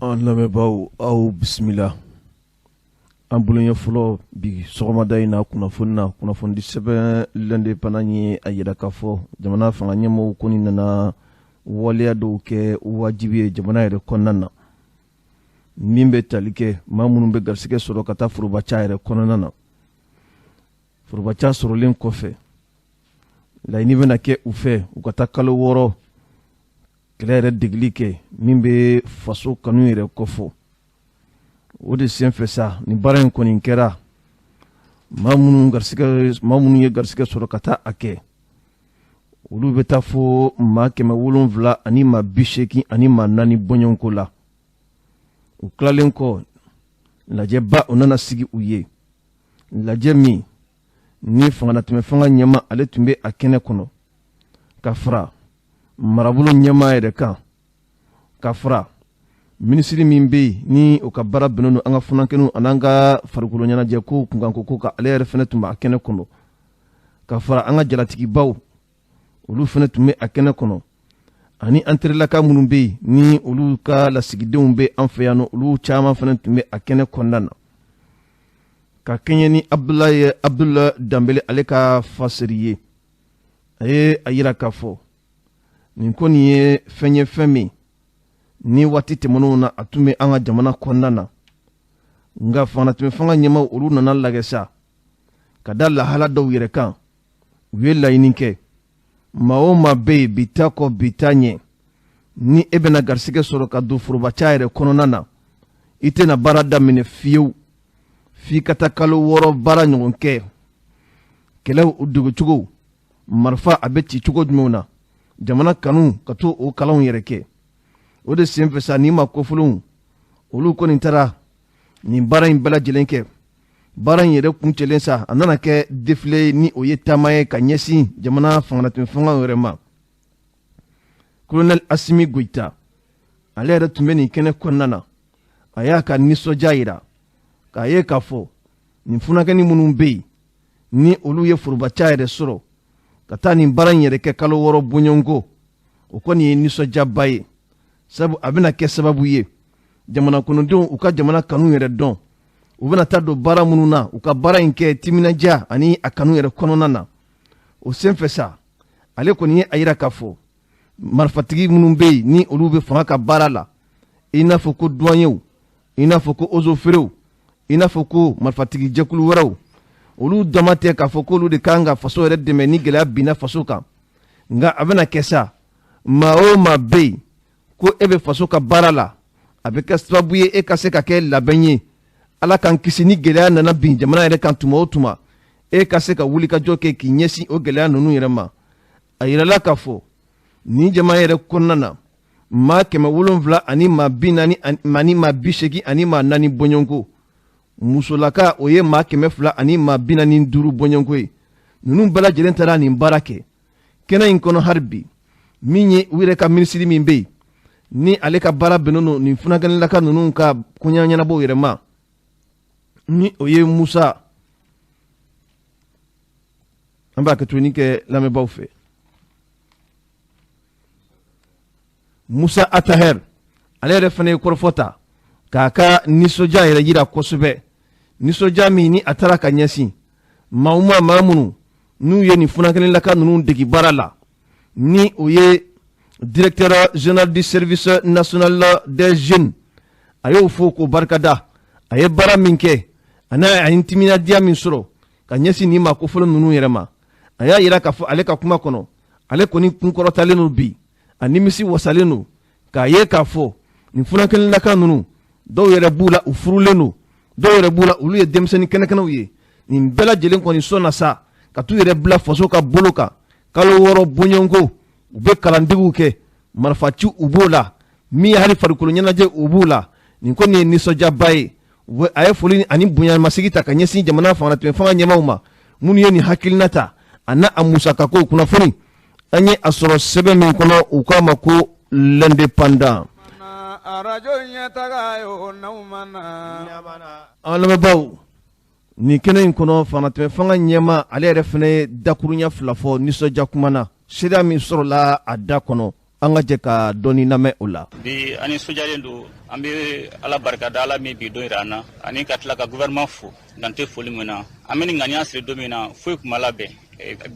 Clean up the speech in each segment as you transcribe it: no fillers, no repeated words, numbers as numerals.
an lamɛnbaaw aw bisimila an boloɲɛ fɔlɔ bi sɔgɔmada in na kunnafoni sɛbɛn l'indépendant ye a yira k'a fɔ jamana fanga ɲɛmɔgɔw kɔni nana waleya dɔw kɛ wajibi ye jamana yɛrɛ kɔnɔna na min bɛ tali kɛ maa minnu bɛ garisɛgɛ sɔrɔ ka taa forobaca yɛrɛ kɔnɔna na forobaca sɔrɔlen kɔfɛ laɲini bɛna kɛ u fɛ u ka taa kalo 6 kɛlɛ yɛrɛ degeli kɛ min bɛ faso kanu yɛrɛ kɔfɔ o de senfɛ sa ni baara in kɔni kɛra maa minnu ye garisɛgɛ sɔrɔ ka taa a kɛ olu bɛ taa fo maa 700 ani maa 80 ani maa 4 bɔɲɔgɔnko la u tilalen kɔ lajɛba o nana sigi u ye lajɛ min ni fangatɛmɛ fanga ɲɛma ale tun bɛ a kɛnɛ kɔnɔ ka fara marabolo ɲɛma yɛrɛ kan ka fara minisiri min bɛ yen ni o ka baara bɛnnen don an ka funankɛninw an'an ka farikolo ɲɛnajɛ ko kunkanko ko ka ale yɛrɛ fana tun bɛ a kɛnɛ kɔnɔ ka fara an ka jalatigibaw olu fana tun bɛ a kɛnɛ kɔnɔ ani an terilaka minnu bɛ yen ni olu ka lasigidenw bɛ an fɛ yan olu caman fana tun bɛ a kɛnɛ kɔnɔna na ka kɛɲɛ ni Abdulaye Danbele ale ka fasiri ye a ye a yira k'a fɔ nin ko nin ye fɛn min ni waati tɛmɛnenw na a tun bɛ an ka jamana kɔnɔna na nka fangatɛmɛ fanga ɲɛmaw olu nana lagɛ sa ka da lahala dɔw yɛrɛ kan u ye laɲini kɛ maa o maa bɛ yen bi ta kɔ bi ta ɲɛ ni e bɛna garisɛgɛ sɔrɔ ka don forobaca yɛrɛ kɔnɔna na i tɛna baara daminɛ fiyewu f'i ka taa kalo 6 baara ɲɔgɔn kɛ kɛlɛw u dogocogo marifa a bɛ ci cogo jumɛnw na jamana kanu ka to o kalanw yɛrɛ kɛ o de senfɛ sa n'i ma kɔfɔlenw olu kɔni taara nin baara in bɛɛ lajɛlen kɛ baara in yɛrɛ kuncɛlen sa a nana kɛ défilé ni o ye taama ye ka ɲɛsin jamana fangatɛmɛ fangaw yɛrɛ ma colonel Assimi Goïta ale yɛrɛ tun bɛ nin kɛnɛ kɔnɔna na a y'a ka nisɔndiya yira k'a ye k'a fɔ nin funankɛni minnu bɛ yen ni olu ye forobaca yɛrɛ sɔrɔ ka taa nin baara in yɛrɛ kɛ kalo 6 bɔɲɔgɔnko o kɔni ye nisɔndiyaba ye sabu a bɛna kɛ sababu ye jamana kɔnɔdenw u ka jamana kanu yɛrɛ dɔn u bɛna taa don baara minnu na u ka baara in kɛ timinadiya ani a kanu yɛrɛ kɔnɔna na o senfɛ sa ale kɔni ye a yira k'a fɔ marifatigi minnu bɛ yen ni olu bɛ fanga ka baara la i n'a fɔ ko douaniers i n'a fɔ ko eaux feerew i n'a fɔ ko marifatigi jɛkulu wɛrɛw olu dama tɛ k'a fɔ k'olu de kan ka faso yɛrɛ dɛmɛ ni gɛlɛya binna faso kan nka a bɛna kɛ sa maa o maa bɛ yen ko e bɛ faso ka baara la a bɛ kɛ sababu ye e ka se ka kɛ labɛn ye ala k'an kisi ni gɛlɛya nana bin jamana yɛrɛ kan tuma o tuma e ka se ka wulikajɔ kɛ k'i ɲɛsin o gɛlɛya ninnu yɛrɛ ma a yirala k'a fɔ ni jamana yɛrɛ kɔnɔna na maa 700 ani maa 40 ani maa 80 ani maa 4 bɔɲɔgɔnko musolaka o ye maa 200 ani maa 45 bɔɲɔgɔnko ye ninnu bɛɛ lajɛlen taara nin baara kɛ kɛnɛ in kɔnɔ hali bi min ye u yɛrɛ ka minisiri min bɛ yen ni ale ka baara bɛnnen don nin funankɛnilaka ninnu ka koɲa ɲɛnabɔw yɛrɛ ma ni o ye Musa an b'a kɛ tuguni kɛ lamɛnbaaw fɛ Musa Ataher ale yɛrɛ fana ye kɔrɔfɔta k'a ka nisɔndiya yɛrɛ yira kosɛbɛ nisɔndiya min ni a taara ka ɲɛsin maa minnu n'u ye nin funankɛnilaka ninnu degi baara la ni o ye directeur général du service national des jeunes a y'o fo k'o barikada a ye baara min kɛ a n'a ye timinadiya min sɔrɔ ka ɲɛsin nin maa kofɔlen ninnu yɛrɛ ma a y'a yira k'a fɔ ale ka kuma kɔnɔ ale kɔni kunkɔrɔtalen don bi a nimisi wasalen don k'a ye k'a fɔ nin funankɛnilaka ninnu dɔw yɛrɛ b'u la u furulen don dɔw yɛrɛ b'u la olu ye denmisɛnnin kɛnɛkɛnɛw ye nin bɛɛ lajɛlen kɔni sɔnna sa ka t'u yɛrɛ bila faso ka bolo kan kalo 6 bɔɲɔgɔnko u bɛ kalandegiw kɛ marifaci u b'o la min ye hali farikolo ɲɛnajɛ u b'o la nin kɔni ye nisɔndiyaba ye a ye foli ani bonyamasigi ta ka ɲɛsin jamana fangatɛmɛ fanga ɲɛmaw ma minnu ye nin hakilina ta a n'a a musakakow kunnafoni an ye a sɔrɔ sɛbɛn min kɔnɔ u k'a ma ko l'indépendant an lamɛnbaaw nin kɛnɛ in kɔnɔ fangatɛmɛ fanga ɲɛma ale yɛrɛ fana ye dakuruɲa 2 fɔ nisɔndiya kuma na seereya min sɔrɔla a da kɔnɔ an ka jɛ ka dɔɔni lamɛn o la bi ani sojalen don ambe ala barka da ala mi bi do irana ani katla ka gouvernement fu dante foli mena ameni ngania sre domina fu kumala be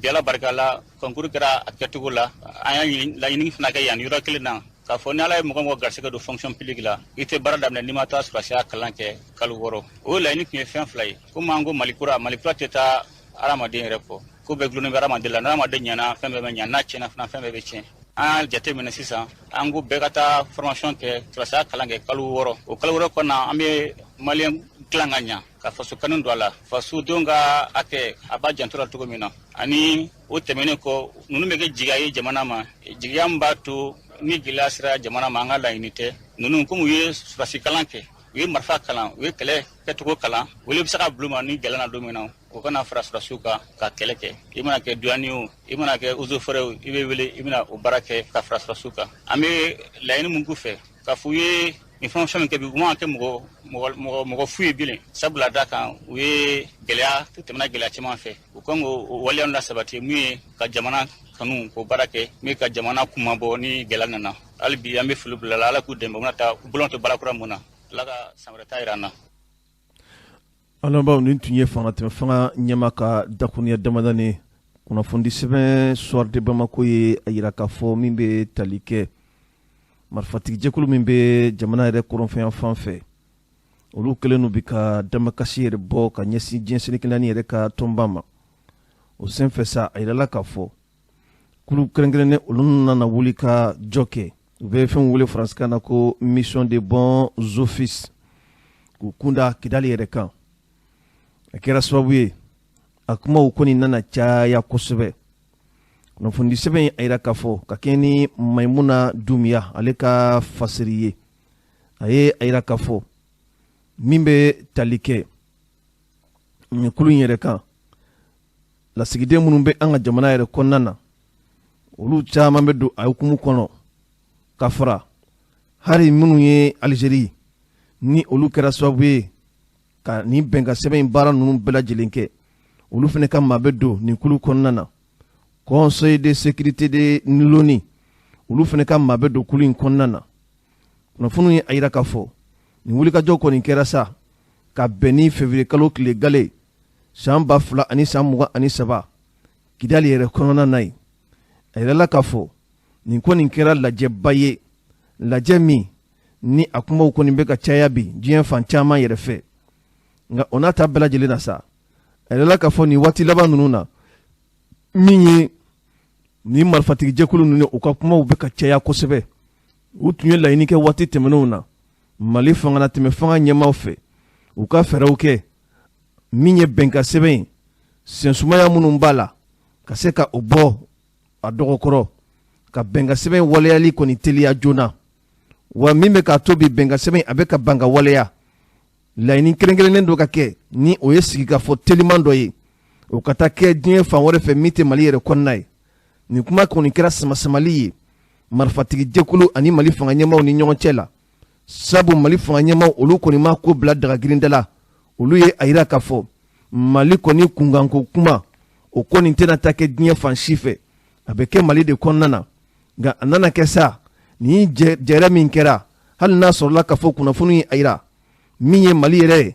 biala barka la concours kara akatugula aya la yini fna ka yan yura kilina ka foni ala mo ko garse ka do fonction publique la ite barada na nimata surasha kalanke kalworo o la yini ki fen flay ko mango malikura teta ala madin repo ko be glunu bara madela na madenya na fembe be nyana chena fna fembe be chen an jate mena sisa angu begata formation ke surasha kalanke kalworo o kalworo kona ambe malien klanganya ka faso kanun dola faso donga ake abajantura tugo mina ani o temene ko nunu mege jigaye jamana ma jigamba to ni gilasra jamana ma ngala inite nunu ko muye surasi kalanke wi marfa kalan wi kele ketugo kalan wili bisaka bluma ni galana domina o kana frasra suka ka keleke imana ke duaniu imana ke uzo fere ibe wili imana o barake ka frasra suka ame laini mungu fe ka fuye information ke bi mo ke mo fuye bile sabula daka we gelya temna gelya chima fe ko ngo wali on la sabati mi ka jamana kanu ko barake mi ka jamana kuma bo ni gelana na albi ambe fulubla la ku demba nata bulonto balakura muna laga samrata irana alamba ni tunye fanga te fanga nyama ka dakuniya damadane kuna fondi seben soir de Bamako ye ayira ka fo mimbe talike marfati jekulu mimbe jamana yɛrɛ koronfɛn fan fɛ olu kelen bi ka damakasi yɛrɛ bɔ ka ɲɛsin diɲɛ senekelani yɛrɛ ka tɔnba ma o senfɛ sa a yirala ka fɔ kulu kɛrɛnkɛrɛnnen olu nana wuli ka jɔ kɛ u bɛ fɛn wele faransikan na ko mission de bons offices k'u kunda kidali yɛrɛ kan a kɛra sababu ye a kumaw kɔni nana caya kosɛbɛ kunnafoni sɛbɛn a yira k'a fɔ ka kɛ ni Maimuna Dumiya ale ka fasiri ye a ye a yira k'a fɔ min bɛ tali kɛ kulu in yɛrɛ kan lasigiden minnu bɛ an ka jamana yɛrɛ kɔnɔna na olu caman bɛ don a hukumu kɔnɔ ka fara hali minnu ye Alizeri ni olu kɛra sababu ye ka nin bɛnkan sɛbɛn in baara ninnu bɛɛ lajɛlen kɛ olu fana ka maa bɛ don nin kulu kɔnɔna na Conseil de sécurité de l'ONU olu fana ka maa bɛ don kulu in kɔnɔna na kunnafoni ye a yira k'a fɔ nin wulikajɔ kɔni kɛra sa ka bɛn ni février kalo tile gale san 2023 Kidali yɛrɛ kɔnɔna na ye a yirala k'a fɔ nin kɔni kɛra lajɛba ye lajɛ min ni a kumaw kɔni bɛ ka caya bi diɲɛ fan caman yɛrɛ fɛ nka o n'a ta bɛɛ lajɛlen na sa a yirala k'a fɔ nin waati laban ninnu na min ye ni marifatigi jɛkulu ninnu u ka kumaw bɛ ka caya kosɛbɛ u tun ye laɲini kɛ waati tɛmɛnenw na Mali fanga na tɛmɛ fanga ɲɛmaaw fɛ u ka fɛɛrɛw kɛ min ye bɛnkan sɛbɛn ye sensumaya minnu b'a la ka se ka o bɔ a dɔgɔkɔrɔ ka bɛnkan sɛbɛn waleyali kɔni teliya joona wa min bɛ k'a to bi bɛnkan sɛbɛn a bɛ ka ban ka waleya laɲini kɛrɛnkɛrɛnnen dɔ ka kɛ ni o ye sigikafɔ teliman dɔ ye o ka taa kɛ diɲɛ fan wɛrɛ fɛ min tɛ Mali yɛrɛ kɔnɔna ye nin kuma kɔni kɛra samasamali ye marifatigi jɛkulu ani Mali fanga ɲɛmaaw ni ɲɔgɔn cɛ la sabu Mali fanga ɲɛmaaw olu kɔni ma ko bila dagagirinda la olu ye a yira k'a fɔ Mali kɔni kunkanko kuma o kɔni tɛna taa kɛ diɲɛ fan si fɛ a bɛ kɛ Mali de kɔnɔna na nka a nana kɛ sa nin jɛrɛ min kɛra hali n'a sɔrɔla k'a fɔ kunnafoni ye a yira min ye Mali yɛrɛ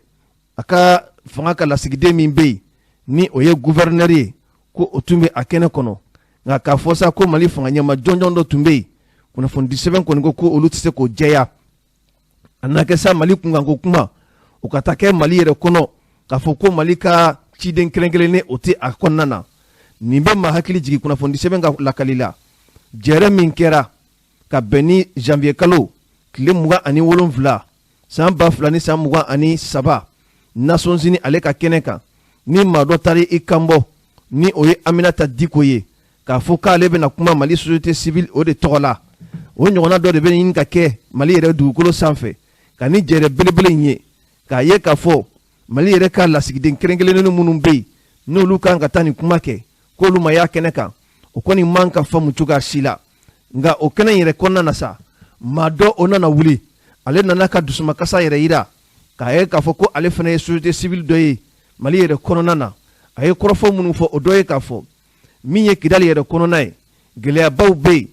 a ka fanga ka lasigiden min bɛ yen ni o ye gouverneur ye ko o tun bɛ a kɛnɛ kɔnɔ nka k'a fɔ sa ko Mali fanga ɲɛma jɔnjɔn dɔ tun bɛ yen kunnafoni di sɛbɛn kɔni ko olu tɛ se k'o jɛya a nana kɛ sa Mali kunkanko kuma o ka taa kɛ Mali yɛrɛ kɔnɔ k'a fɔ ko Mali ka ciden kɛrɛnkɛrɛnnen o tɛ a kɔnɔna na nin bɛ maa hakili jigin kunnafoni di sɛbɛn ka lakali la jɛrɛ min kɛra ka bɛn ni janvier kalo tile 27 san 2023 Nations Unies ale ka kɛnɛ kan ni maa dɔ taara i kanbɔ ni o ye Aminata Diko ye k'a fɔ k'ale bɛna kuma Mali société civile o de tɔgɔ la o ɲɔgɔnna dɔ de bɛ ɲini ka kɛ Mali yɛrɛ dugukolo sanfɛ ka ni jɛrɛ belebele in ye k'a ye k'a fɔ Mali yɛrɛ ka lasigiden kɛrɛnkɛrɛnnen minnu bɛ yen n'olu kan ka taa nin kuma kɛ k'olu ma y'a kɛnɛ kan o kɔni man ka faamu cogoya si la nka o kɛnɛ yɛrɛ kɔnɔna na sa maa dɔ o nana wuli ale nana ka dusumakasa yɛrɛ yira k'a ye k'a fɔ ko ale fana ye société civile dɔ ye Mali yɛrɛ kɔnɔna na a ye kɔrɔfɔ minnu fɔ o dɔ ye k'a fɔ min ye Kidali yɛrɛ kɔnɔna ye gɛlɛyabaw bɛ yen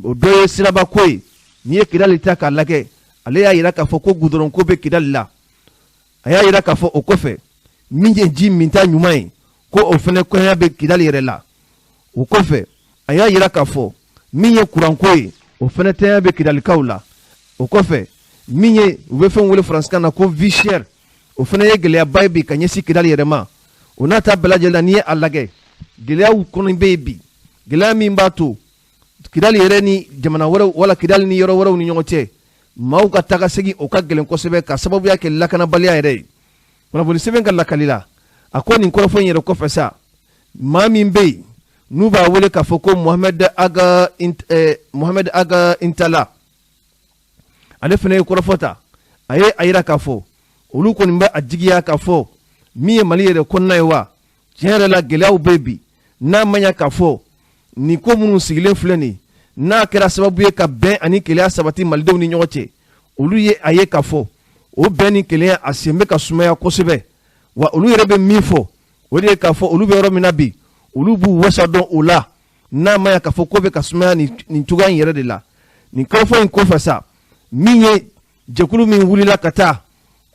o dɔ ye sirabako ye n'i ye Kidali ta k'a lajɛ ale y'a yira k'a fɔ ko goudron ko bɛ Kidali la a y'a yira k'a fɔ o kɔfɛ min ye ji minta ɲuman ye ko o fɛnɛ kɔɲɔya bɛ Kidali yɛrɛ la o kɔfɛ a y'a yira k'a fɔ min ye kuranko ye o fɛnɛ tɛɲɛ bɛ Kidalikaw la o kɔfɛ min ye u bɛ fɛn wele faransikan na ko vie chère o fɛnɛ ye gɛlɛyaba ye bi ka ɲɛsin Kidali yɛrɛ ma o n'a ta bɛɛ lajɛlen la n'i ye a lajɛ gɛlɛyaw kɔni bɛ yen bi gɛlɛya min b'a to Kidali yɛrɛ ni jamana wɛrɛw wala Kidali ni yɔrɔ wɛrɛw ni ɲɔgɔn cɛ maaw ka taga segin o ka gɛlɛn kosɛbɛ ka sababuya kɛ lakanabaliya yɛrɛ ye kunnafoni sɛbɛn ka lakali la a ko nin kɔrɔfɔ in yɛrɛ kɔfɛ sa maa min bɛ yen n'u b'a wele k'a fɔ ko Mohamed Aga Intala ale fana ye kɔrɔfɔ ta a ye a yira k'a fɔ olu kɔni bɛ a jigiya k'a fɔ min ye Mali yɛrɛ kɔnɔna ye wa tiɲɛ yɛrɛ la gɛlɛyaw bɛ bi n'a ma ɲɛ k'a fɔ nin ko minnu sigilen filɛ nin n'a kɛra sababu ye ka bɛn ani kelenya sabati malidenw ni ɲɔgɔn cɛ olu ye a ye k'a fɔ o bɛn ni kelenya a sen bɛ ka sumaya kosɛbɛ wa olu yɛrɛ bɛ min fɔ o de ye k'a fɔ olu bɛ yɔrɔ min na bi olu b'u wasa dɔn o la n'a ma ɲɛ k'a fɔ ko bɛ ka sumaya nin cogoya in yɛrɛ de la nin kɔrɔfɔ in kɔfɛ sa min ye jɛkulu min wulila ka taa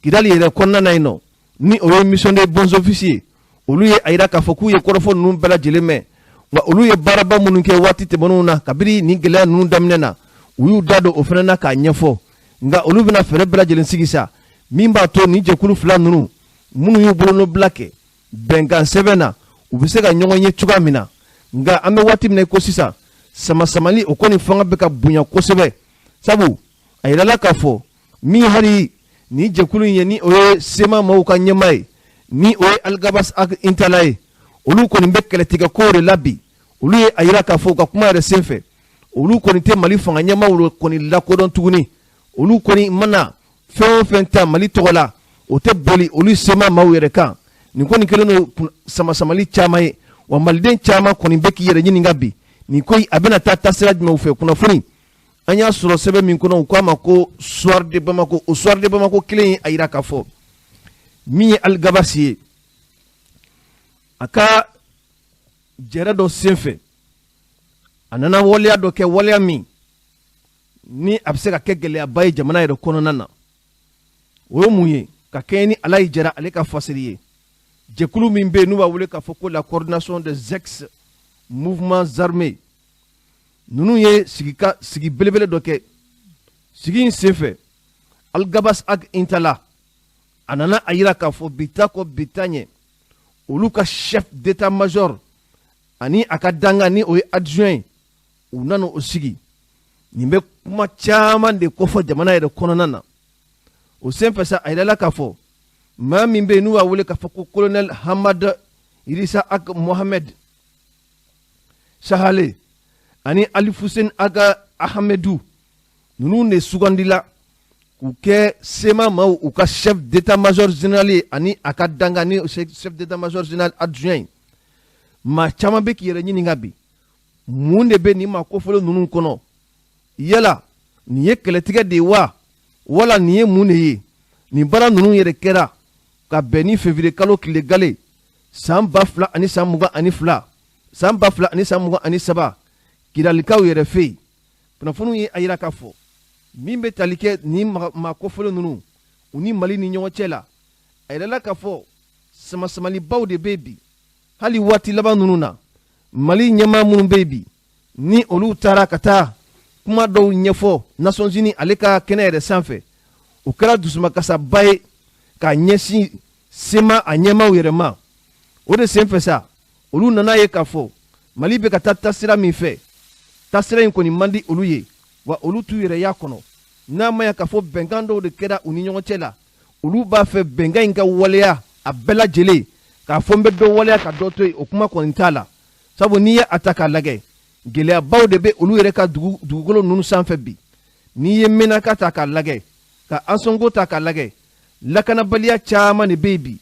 Kidali yɛrɛ kɔnɔna na yen nɔ ni o ye mission des bons officiers ye olu ye a yira k'a fɔ k'u ye kɔrɔfɔ ninnu bɛɛ lajɛlen mɛn wa olu ye baaraba minnu kɛ waati tɛmɛnenw na kabini nin gɛlɛya ninnu daminɛ na u y'u da don o fana na k'a ɲɛfɔ nka olu bɛna fɛɛrɛ bɛɛ lajɛlen sigi sa min b'a to nin jɛkulu fila ninnu minnu y'u bolonɔbila kɛ bɛnkan sɛbɛn na u bɛ se ka ɲɔgɔn ye cogoya min na nka an bɛ waati min na i ko sisan sama-samali o kɔni fanga bɛ ka bonya kosɛbɛ sabu a yirala k'a fɔ min hali nin jɛkulu in ye ni o ye sema maaw ka ɲɛmaa ye ni o ye Algabas Aga Intala ye olu kɔni bɛ kɛlɛtigɛ kow de la bi olu ye a yira k'a fɔ u ka kuma yɛrɛ senfɛ olu kɔni tɛ Mali fanga ɲɛmaaw kɔni lakodɔn tuguni olu kɔni mana fɛn o fɛn ta Mali tɔgɔ la o tɛ boli olu sema maaw yɛrɛ kan nin kɔni kɛlen don sama-samali caman ye wa maliden caman kɔni bɛ k'i yɛrɛ ɲininka bi nin ko a bɛna taa taasira jumɛnw fɛ kunnafoni an y'a sɔrɔ sɛbɛn min kɔnɔ u k'a ma ko Soir de Bamako o Soir de Bamako kelen ye a yira k'a fɔ min ye Algabas ye a ka jɛrɛ dɔ senfɛ a nana waleya dɔ kɛ waleya min ni a bɛ se ka kɛ gɛlɛyaba ye jamana yɛrɛ kɔnɔna na o ye mun ye ka kɛɲɛ ni Ala y'i jɛra ale ka fasiri ye jɛkulu min bɛ yen n'u b'a wele k'a fɔ ko la coordination des ex mouvements armés ninnu ye sigi belebele dɔ kɛ sigi in senfɛ Algabas Aga Intala a nana a yira k'a fɔ bi ta kɔ bi ta ɲɛ olu ka chef d'état-major ani a ka danga ni o ye adjoint u nana o sigi nin bɛ kuma caman de kofɔ jamana yɛrɛ kɔnɔna na o senfɛ sa a yirala k'a fɔ maa min bɛ yen n'u b'a wele k'a fɔ ko colonel Hamad Irisa Aga Mohamed Sahale ani Ali Fusen Aga Ahmedou ninnu de sugandila k'u kɛ sema maaw u ka chef d'état-major général ye ani a ka danga ni chef d'état-major général adjoint maa caman bɛ k'i yɛrɛ ɲininka bi mun de bɛ nin maa kofɔlen ninnu kɔnɔ yala nin ye kɛlɛtigɛ de ye wa wala nin ye mun de ye nin baara ninnu yɛrɛ kɛra ka bɛn ni février kalo tile gale san 2022 san 2023 Kidalikaw yɛrɛ fɛ yen kunnafoniw ye a yira k'a fɔ min bɛ tali kɛ nin maa kofɔlen ninnu u ni Mali ni ɲɔgɔn cɛ la a yirala k'a fɔ sama-samalibaw de bɛ bi hali waati laban ninnu na Mali ɲɛmaa minnu bɛ bi ni olu taara ka taa kuma dɔw ɲɛfɔ Nations Unies ale ka kɛnɛ yɛrɛ sanfɛ o kɛra dusumakasaba ye k'a ɲɛsin sema a ɲɛmaaw yɛrɛ ma o de senfɛ sa olu nana ye k'a fɔ Mali bɛ ka taa taasira min fɛ taasira in kɔni man di olu ye wa olu t'u yɛrɛ y'a kɔnɔ n'a ma ɲɛ k'a fɔ bɛnkan dɔw de kɛra u ni ɲɔgɔn cɛ la olu b'a fɛ bɛnkan in ka waleya a bɛɛ lajɛlen k'a fɔ n bɛ dɔ waleya ka dɔ to yen o kuma kɔni t'a la sabu n'i ye a ta k'a lajɛ gɛlɛyabaw de bɛ olu yɛrɛ ka dugukolo ninnu sanfɛ bi n'i ye Menaka ta k'a lajɛ ka Ansongo ta k'a lajɛ lakanabaliya caman de bɛ yen bi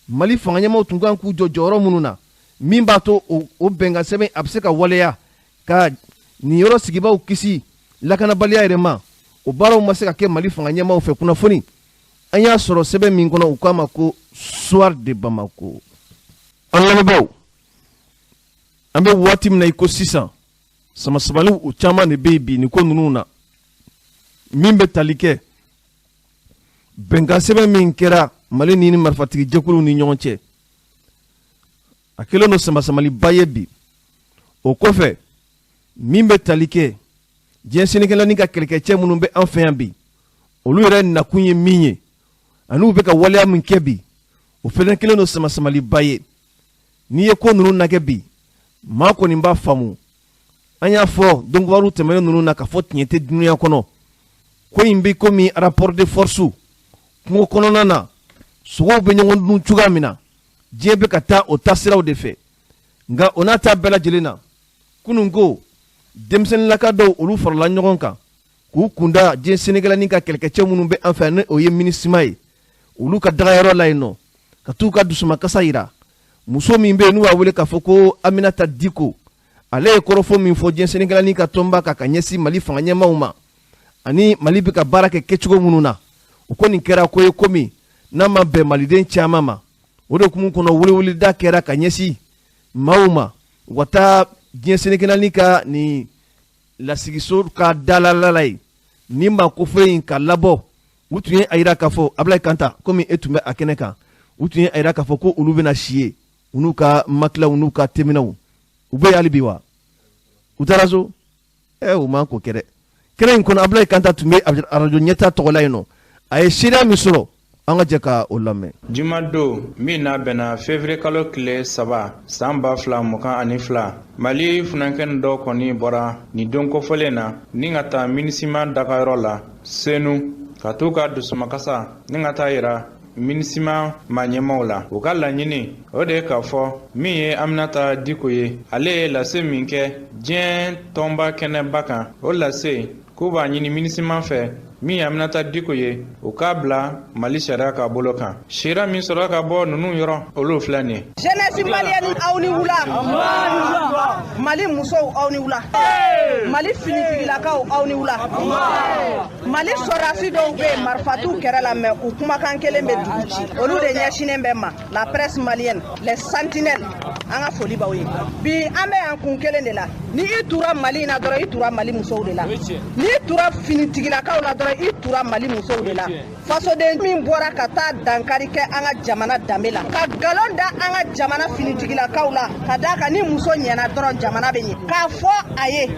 Mali fanga ɲɛmaaw tun kan k'u jɔ jɔyɔrɔ minnu na min b'a to o bɛnkan sɛbɛn a bɛ se ka waleya ka nin yɔrɔ sigibaw kisi lakanabaliya yɛrɛ ma o baaraw ma se ka kɛ Mali fanga ɲɛmaaw fɛ kunnafoni an y'a sɔrɔ sɛbɛn min kɔnɔ u k'a ma ko Soir de Bamako an lamɛnbaaw an bɛ waati min na i ko sisan sama-samaliw o caman de bɛ yen bi nin ko ninnu na min bɛ tali kɛ bɛnkan sɛbɛn min kɛra Mali ni marifatigi jɛkuluw ni ɲɔgɔn cɛ a kɛlen don samasamaliba ye bi. O kɔfɛ min bɛ tali kɛ diɲɛ sinikɛla ni ka kɛlɛkɛcɛ minnu bɛ an fɛ yan bi olu yɛrɛ nakun ye min ye ani u bɛ ka waleya min kɛ bi o fɛnɛ kɛlen don samasamaliba ye. N'i ye ko ninnu lajɛ bi maa kɔni b'a faamu. An y'a fɔ dɔnkibaru tɛmɛnen ninnu na k'a fɔ tiɲɛ tɛ dunuya kɔnɔ ko in bɛ komi rapport de force kungo kɔnɔna na sogow bɛ ɲɔgɔn dun cogoya min na diɲɛ bɛ ka taa o taasiraw de fɛ nka o n'a ta bɛɛ lajɛlen na kunun ko denmisɛnninlaka dɔw olu farala ɲɔgɔn kan k'u kunda diɲɛ sinikɛla ka kɛlɛkɛcɛ minnu bɛ an fɛ ni o ye MINUSMA ye olu ka dagayɔrɔ la yen nɔ ka t'u ka dusumakasa yira muso min bɛ yen n'u b'a wele k'a fɔ ko Aminata Diko ale ye kɔrɔfɔ min fɔ diɲɛ sinikɛla ka tɔnba kan ka ɲɛsin Mali fanga ɲɛmaaw ma ani Mali bɛ ka baara kɛ kɛcogo minnu na o kɔni kɛra ko ye komi n'a ma bɛn maliden caman ma o de kun kɔnɔ weleweleda kɛra ka ɲɛsin maaw ma u ka taa diɲɛ sinikɛla ka ni lasigiso ka dalalala ye ni ma kofɔ in ka labɔ u tun ye a yira k'a fɔ Ablaye Kanta komi e tun bɛ a kɛnɛ kan u tun ye a yira k'a fɔ ko olu bɛna si ye u n'u ka makilaw n'u ka teminaw u bɛ hali bi wa u taara so u man ko kɛ dɛ. Kɛnɛ in kɔnɔ Ablaye Kanta tun bɛ arajo ɲɛta tɔgɔ la yen nɔ a ye seereya min sɔrɔ an ka jɛ ka o lamɛn. Juma don min n'a bɛnna février kalo tile 3 san 2022 Mali funankɛni dɔ kɔni bɔra nin don kofɔlen na ni ka taa MINUSMA dagayɔrɔ la Senu ka t'u ka dusumakasa ni ka taa yira MINUSMA ɲɛmaaw la u ka laɲini o de ye k'a fɔ min ye Aminata Diko ye ale ye lase min kɛ diɲɛ tɔnba kɛnɛba kan o lase k'u b'a ɲini MINUSMA fɛ min ye Aminata Diko ye u k'a bila Mali sariya ka bolo kan. Sariya min sɔrɔ ka bɔ ninnu yɔrɔ olu filɛ nin ye. Jeunesse malienne aw ni wula. Mali musow aw ni wula. Mali finitigilakaw aw ni wula. Mali sɔrɔdasi dɔw bɛ yen marifatiw kɛrɛ la mais u kumakan kelen bɛ dugu ci olu de ɲɛsinnen bɛ ma la presse malienne les sentinelles an ka foli b'aw ye. Bi an bɛ yan kun kelen de la ni i tura Mali in na dɔrɔn i tura Mali musow de la ni i tura finitigilakaw la dɔrɔn i tura Mali musow de la. Fasoden min bɔra ka taa dankari kɛ an ka jamana danbe la ka galon da an ka jamana finitigilakaw la ka d'a kan ni muso ɲɛna dɔrɔn jamana bɛ ɲɛ k'a fɔ a ye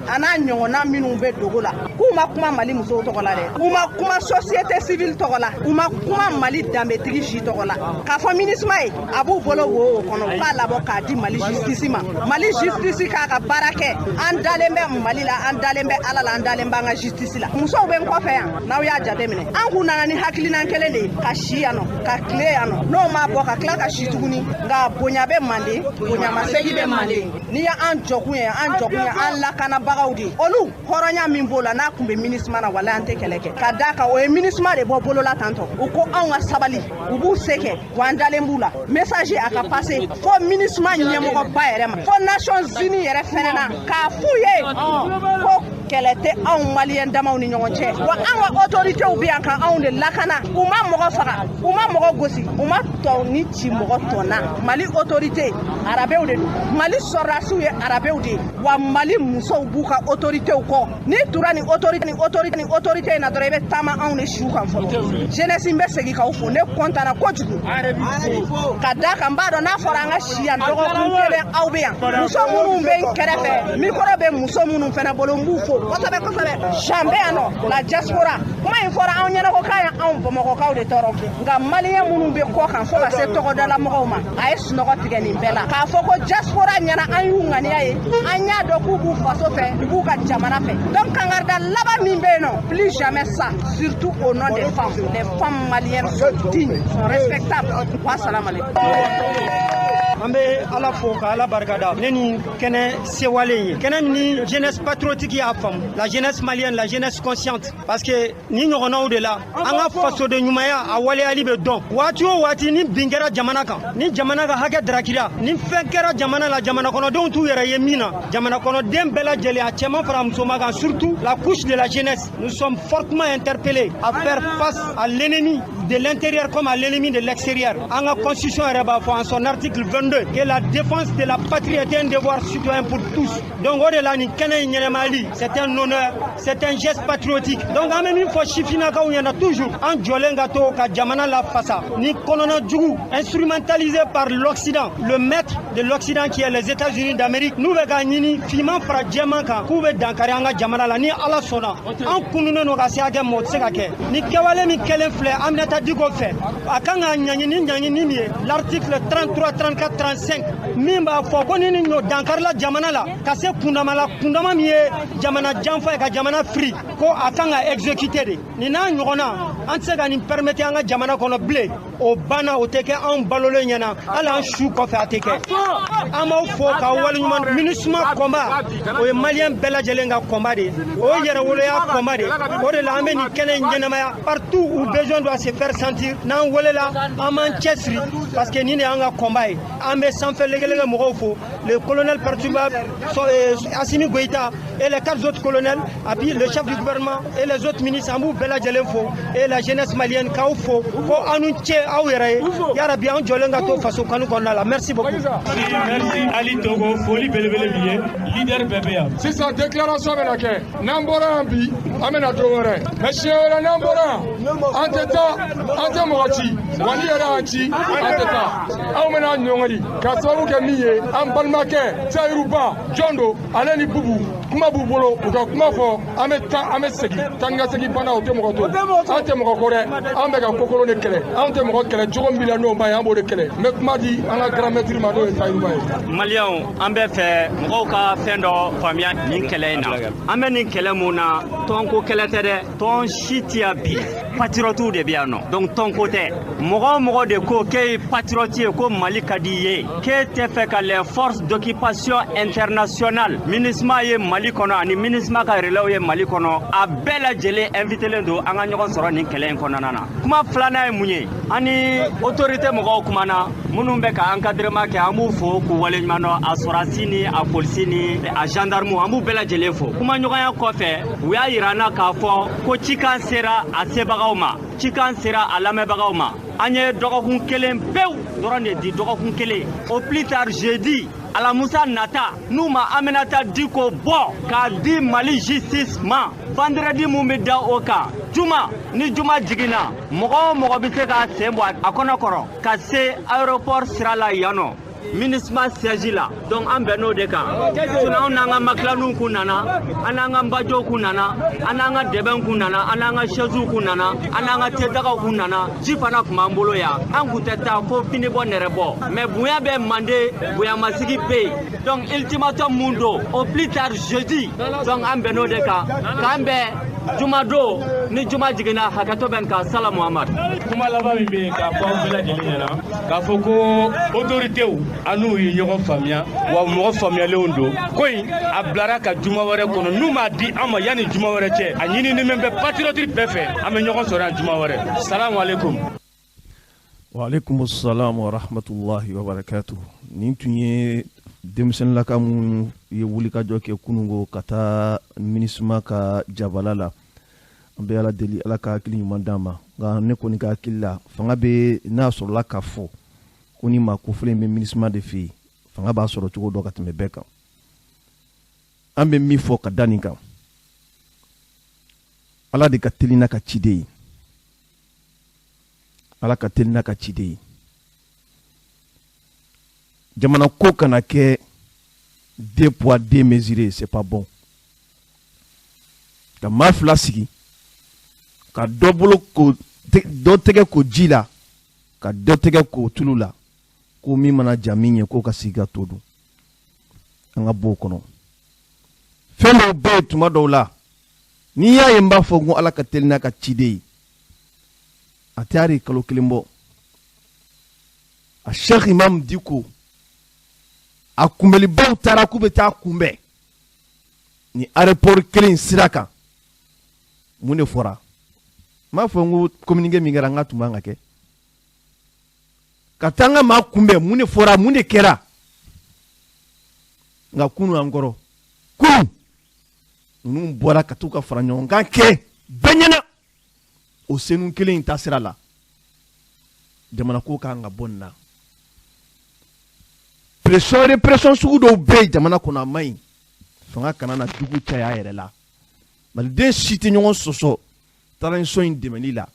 a n'a ɲɔgɔnna minnu bɛ dogo la k'u ma kuma Mali musow tɔgɔ la dɛ u ma kuma société civile tɔgɔ la u ma kuma Mali danbetigi si tɔgɔ la k'a fɔ MINUSMA ye a b'u bolo wo o kɔnɔ u b'a labɔ k'a di Mali justice ma Mali justice k'a ka baara kɛ an dalen bɛ Mali la an dalen bɛ Ala la an dalen bɛ an ka justice la musow bɛ n kɔfɛ yan n'aw y'a jateminɛ an kun nana ni hakilinan kelen de ye ka si yan nɔ ka tile yan nɔ n'o ma bɔ ka tila ka si tuguni nka bonya bɛ Manden bonyamasegi bɛ Manden n'i ye an jɔkun ye an lakanabagaw de olu hɔrɔnya min b'o la n'a kun bɛ MINUSMA na wala an tɛ kɛlɛ kɛ ka d'a kan o ye MINUSMA de bɔ bolola tantɔ u ko anw ka sabali u b'u se kɛ wa an dalen b'u la message a ka passe fo MINUSMA ɲɛmɔgɔba yɛrɛ ma fo Nations Unies yɛrɛ fɛnɛ na k'a f'u ye ko kɛlɛ tɛ anw maliyɛn damaw ni ɲɔgɔn cɛ wa an ka autoritéw bɛ yan ka anw de lakana u ma mɔgɔ faga u ma mɔgɔ gosi u ma tɔ ni ci mɔgɔ tɔnna Mali autorité arabɛw de don Mali sɔrɔdasiw ye arabɛw de ye wa Mali musow b'u ka autoritéw kɔ n'i tura ni autorité in na dɔrɔn i bɛ taama anw de siw kan fɔlɔ jeunesse n bɛ segin k'aw fo ne kɔntana kojugu ka d'a kan n b'a dɔn n'a fɔra an ka si yan dɔgɔkun kelen aw bɛ yan muso minnu bɛ n kɛrɛfɛ micro bɛ muso minnu fana bolo n b'u fo kosɛbɛ Jean bɛ yan nɔ la diaspora kuma in fɔra anw ɲɛna ko k'a ye anw Bamakɔkaw de tɔɔrɔ nka maliyɛn minnu bɛ kɔ kan fo ka se tɔgɔdala mɔgɔw ma a ye sunɔgɔ tigɛ nin bɛɛ la k'a fɔ ko diaspora ɲɛna an y'u ŋaniya ye an y'a dɔn k'u b'u faso fɛ u b'u ka jamana fɛ donc kangarida laban min bɛ yen nɔ plus jamais ça surtout au nom des femmes les femmes maliennes sont dignes sont respectables wa salam alaikum. An bɛ Ala fo ka Ala barikada ne ni kɛnɛ sewalen ye kɛnɛ ni jeunesse patriotique y'a faamu la jeunesse malienne la jeunesse consciente parce que ni ɲɔgɔnnaw de la an ka fasoden ɲumanya a waleyali bɛ dɔn waati o waati ni bin kɛra jamana kan ni jamana ka hakɛ darakira ni fɛn kɛra jamana la jamana kɔnɔdenw t'u yɛrɛ ye min na jamana kɔnɔden bɛɛ lajɛlen a cɛman fara musoman kan surtout la couche de la jeunesse nous sommes fortement interpellés à faire face à l'ennemi de l'intérieur comme à l'ennemi de l'extérieur. En la Constitution en son article 22, que la défense de la patrie est un devoir citoyen pour tous. Donc au-delà c'est un honneur, c'est un geste patriotique. Donc en même fois Chifinaka où il y en a toujours en Djolengato ka Jamana la Fassa, ni Kolona Djougou, instrumentalisé par l'Occident, le maître de l'Occident qui est les États-Unis d'Amérique. Nous veganini Fima Fra Djemanka, Koube Dankarianga Jamana la ni ala sona. En Kunune no Gasiage Motsekake, ni Kawale mi Kelenfle, Amneta Digofe, Akanga Nyani, l'article 33, 34, 35, Mimba Fokonini no Dankarla Jamana la, Kase Kundamala Kundama Mie, Jamana Jamfa et Jamana Free, Ko Akanga exécuté. Nina Nyorona, Ansega ni permettait à Jamana qu'on a blé, au Bana, au Teke, en Baloleniana, à la chou qu'on fait à Teke. Amo Foka, Walliman, Minusma combat, au Malien Bella Jelenga combat, au Yerawolea combat, au de la Ameni Kenen Yenamaya, partout où besoin doit se faire sentir, Nan Wolela, Aman Chesri, parce que Nine Anga combat, Amé Sanfe Legele Morofo, le colonel perturbable, Assimi Goïta, et les 4 autres colonels, et puis le chef du gouvernement et les autres ministres, Ambou Bella Jelenfo, et la jeunesse malienne, Kaoufo, pour annoncer à Ouere, Yarabia, Djolengato, Faso Kanou Konala. Merci beaucoup. Merci Ali Togo, Folie Belebele, leader PPA. C'est sa déclaration avec laquelle Nambora Ambi, Amena Togore, Monsieur Nambora, Anteta, Antemorati, Waniera Anti, Anteta, Aumena Nyongari, Kasaru Kamiye, Ambalmake, Tairuba, Jondo, Aleni Boubou, Kumabu Bolo, Kumafo, Amesegi, Tangasegi Pana, Otemoto, Antemokore, Ambega Kokoro de Kele, Antemokele, Jom Milano, Bayambo de Kele, Mekmadi, Anna Grammetri Mado et Tairuba. Malion, Ambe fait Moka Fendo, Famia, Ninkelena. Ameni Kelemuna, Tonko Keletere, Ton Shitia Bi, Patriotu de Biano. Donc ton côté, Moro de Ko, Kei Patriotier, comme Malikadiye, Kei Tefeka les forces d'occupation internationale, Minisma ye Malikono, ani Minisma ka relais Malikono, a Bella Jele invité le do, Anganyon sera Ninkelen Konana. Kuma Flana et Mounier, ani autorité Moro Kumana, Munumbeka encadrement qui a moufo, Kouwalemano, a Sorasini, a Polsini, a Gendarme, a Moubella Jelefo. Kuma Nyoya Kofe, Ouya Irana Kafo, Ko Chikan Sera a Sebagauma, Chikan Sera a Lamebagauma. Anye Dogokun Kelen Peu, Dorane di Dogokun Kele. Au plus tard jeudi, à la Moussa Nata, nous m'a amenata Diko Bo, ka di Mali justice ma. Vendredi Moumeda Oka, Juma, ni Juma Jigina, Mogo Bitega Sembo, Akonokoro, Kase aéroport Srala Yano. Minisma Sergila, donc en Beno de Ka. Sinon, on a Maklanou Kunana, Ananga Bajo Kunana, Ananga Deben Kunana, Ananga Chezu Kunana, Ananga Tedaka Kunana, Jifana Kumamboloya, Anguteta, Fopinebo Nerebo. Mais Bouyabe Mandé, Bouyamasiki Pay. Donc, ultimatum mundo, au plus tard jeudi, donc en Beno de Ka. Kambe, Jumado, ni Juma Jigina, Hakato Benka, Salam Muhammad. Kuma laba mi be ka fɔ bɛɛ lajɛlen ɲɛna k'a fɔ ko autoritew an'u ye ɲɔgɔn faamuya wa mɔgɔ faamuyalenw don ko in a bilara ka juma wɛrɛ kɔnɔ n'u m'a di an ma yanni juma wɛrɛ cɛ a ɲinini min bɛ patriote bɛɛ fɛ an bɛ ɲɔgɔn sɔrɔ yan juma wɛrɛ salamu aleykum. wa aleykum salam wa rahmatullahi wa barakatuh. nin tun ye denmisɛnninlaka minnu ye wulikajɔ kɛ kunungo ka taa minisma ka jabala la. An bɛ ala deli ala ka hakili ɲuman d'an ma nka ne kɔni ka hakili la fanga bɛ n'a sɔrɔla ka fɔ ko ni maa kofilen bɛ minisma de fɛ yen fanga b'a sɔrɔ cogo dɔ ka tɛmɛ bɛɛ kan. An bɛ min fɔ ka da nin kan ala de ka teli n'a ka ciden ye ala ka teli n'a ka ciden ye jamana ko kana kɛ deux poids deux mesures c'est pas bon ka maa fila sigi ka dɔ bolo ko dɔ tɛgɛ ko ji la ka dɔ tɛgɛ ko tulu la ko min mana ja min ye k'o ka sigi ka to dun an ka bɔ o kɔnɔ fɛn dɔw bɛ yen tuma dɔw la n'i y'a ye n b'a fɔ ko ala ka teli n'a ka ciden ye a tɛ hali kalo kelen bɔ a Sheikh Imam Diko a kunbɛlibaw taara k'u bɛ taa kunbɛn ni aéroport kelen sira kan mun de fɔra m'a fɔ n ko communiqué min kɛra n ka tun man ka kɛ ka taa n ka maa kunbɛn mun de fɔra mun de kɛra nka kunu an kɔrɔ kunu ninnu bɔra ka t'u ka fara ɲɔgɔn kan kɛ bɛɛ ɲɛna o senu kelen in ta sira la jamana ko kan ka bɔ nin na pression sugu dɔw bɛ yen jamana kɔnɔ a man ɲi fanga kana na jugu caya yɛrɛ la maliden si tɛ ɲɔgɔn sɔsɔ transition in dɛmɛli la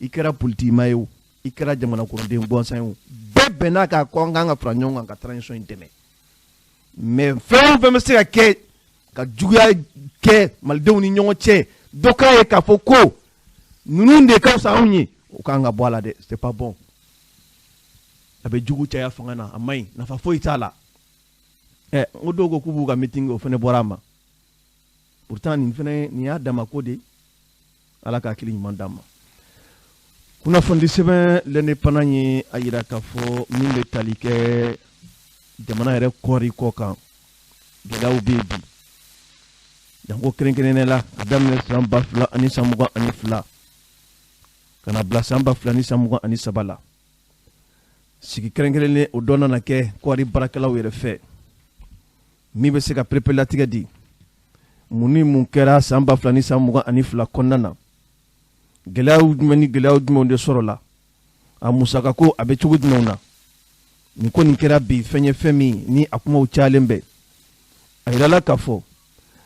i kɛra politigima ye o i kɛra jamana kɔnɔden gansan ye o bɛɛ bɛnna k'a ko an kan ka fara ɲɔgɔn kan ka transition in dɛmɛ mais fɛn o fɛn bɛ se ka kɛ ka juguya kɛ malidenw ni ɲɔgɔn cɛ dɔ k'a ye k'a fɔ ko ninnu de ka fisa anw ye o kan ka bɔ a la dɛ c'est pas bon a bɛ jugu caya fanga na a man ɲi nafa foyi t'a la n ko dɔw ko k'u b'u ka meeting o fana bɔra a ma pourtant nin y'a dama ko de ala ka hakili ɲuman d'a ma kunnafoni sɛbɛn l'indépendant ye a yira k'a fɔ min bɛ tali kɛ jamana yɛrɛ kɔɔri kɔ kan gɛlɛyaw bɛ yen bi janko kɛrɛnkɛrɛnnen la a daminɛ san 2022 ka na bila san 2023 la sigi kɛrɛnkɛrɛnnen o dɔ nana kɛ kɔɔri baarakɛlaw yɛrɛ fɛ min bɛ se ka perepelatigɛ di mun ni mun kɛra san 2022 kɔnɔna na gɛlɛyaw jumɛn ni gɛlɛyaw jumɛnw de sɔrɔla a musaka ko a bɛ cogo jumɛnw na nin ko nin kɛra bi fɛn ye fɛn min ni a kumaw cayalen bɛ a yirala k'a fɔ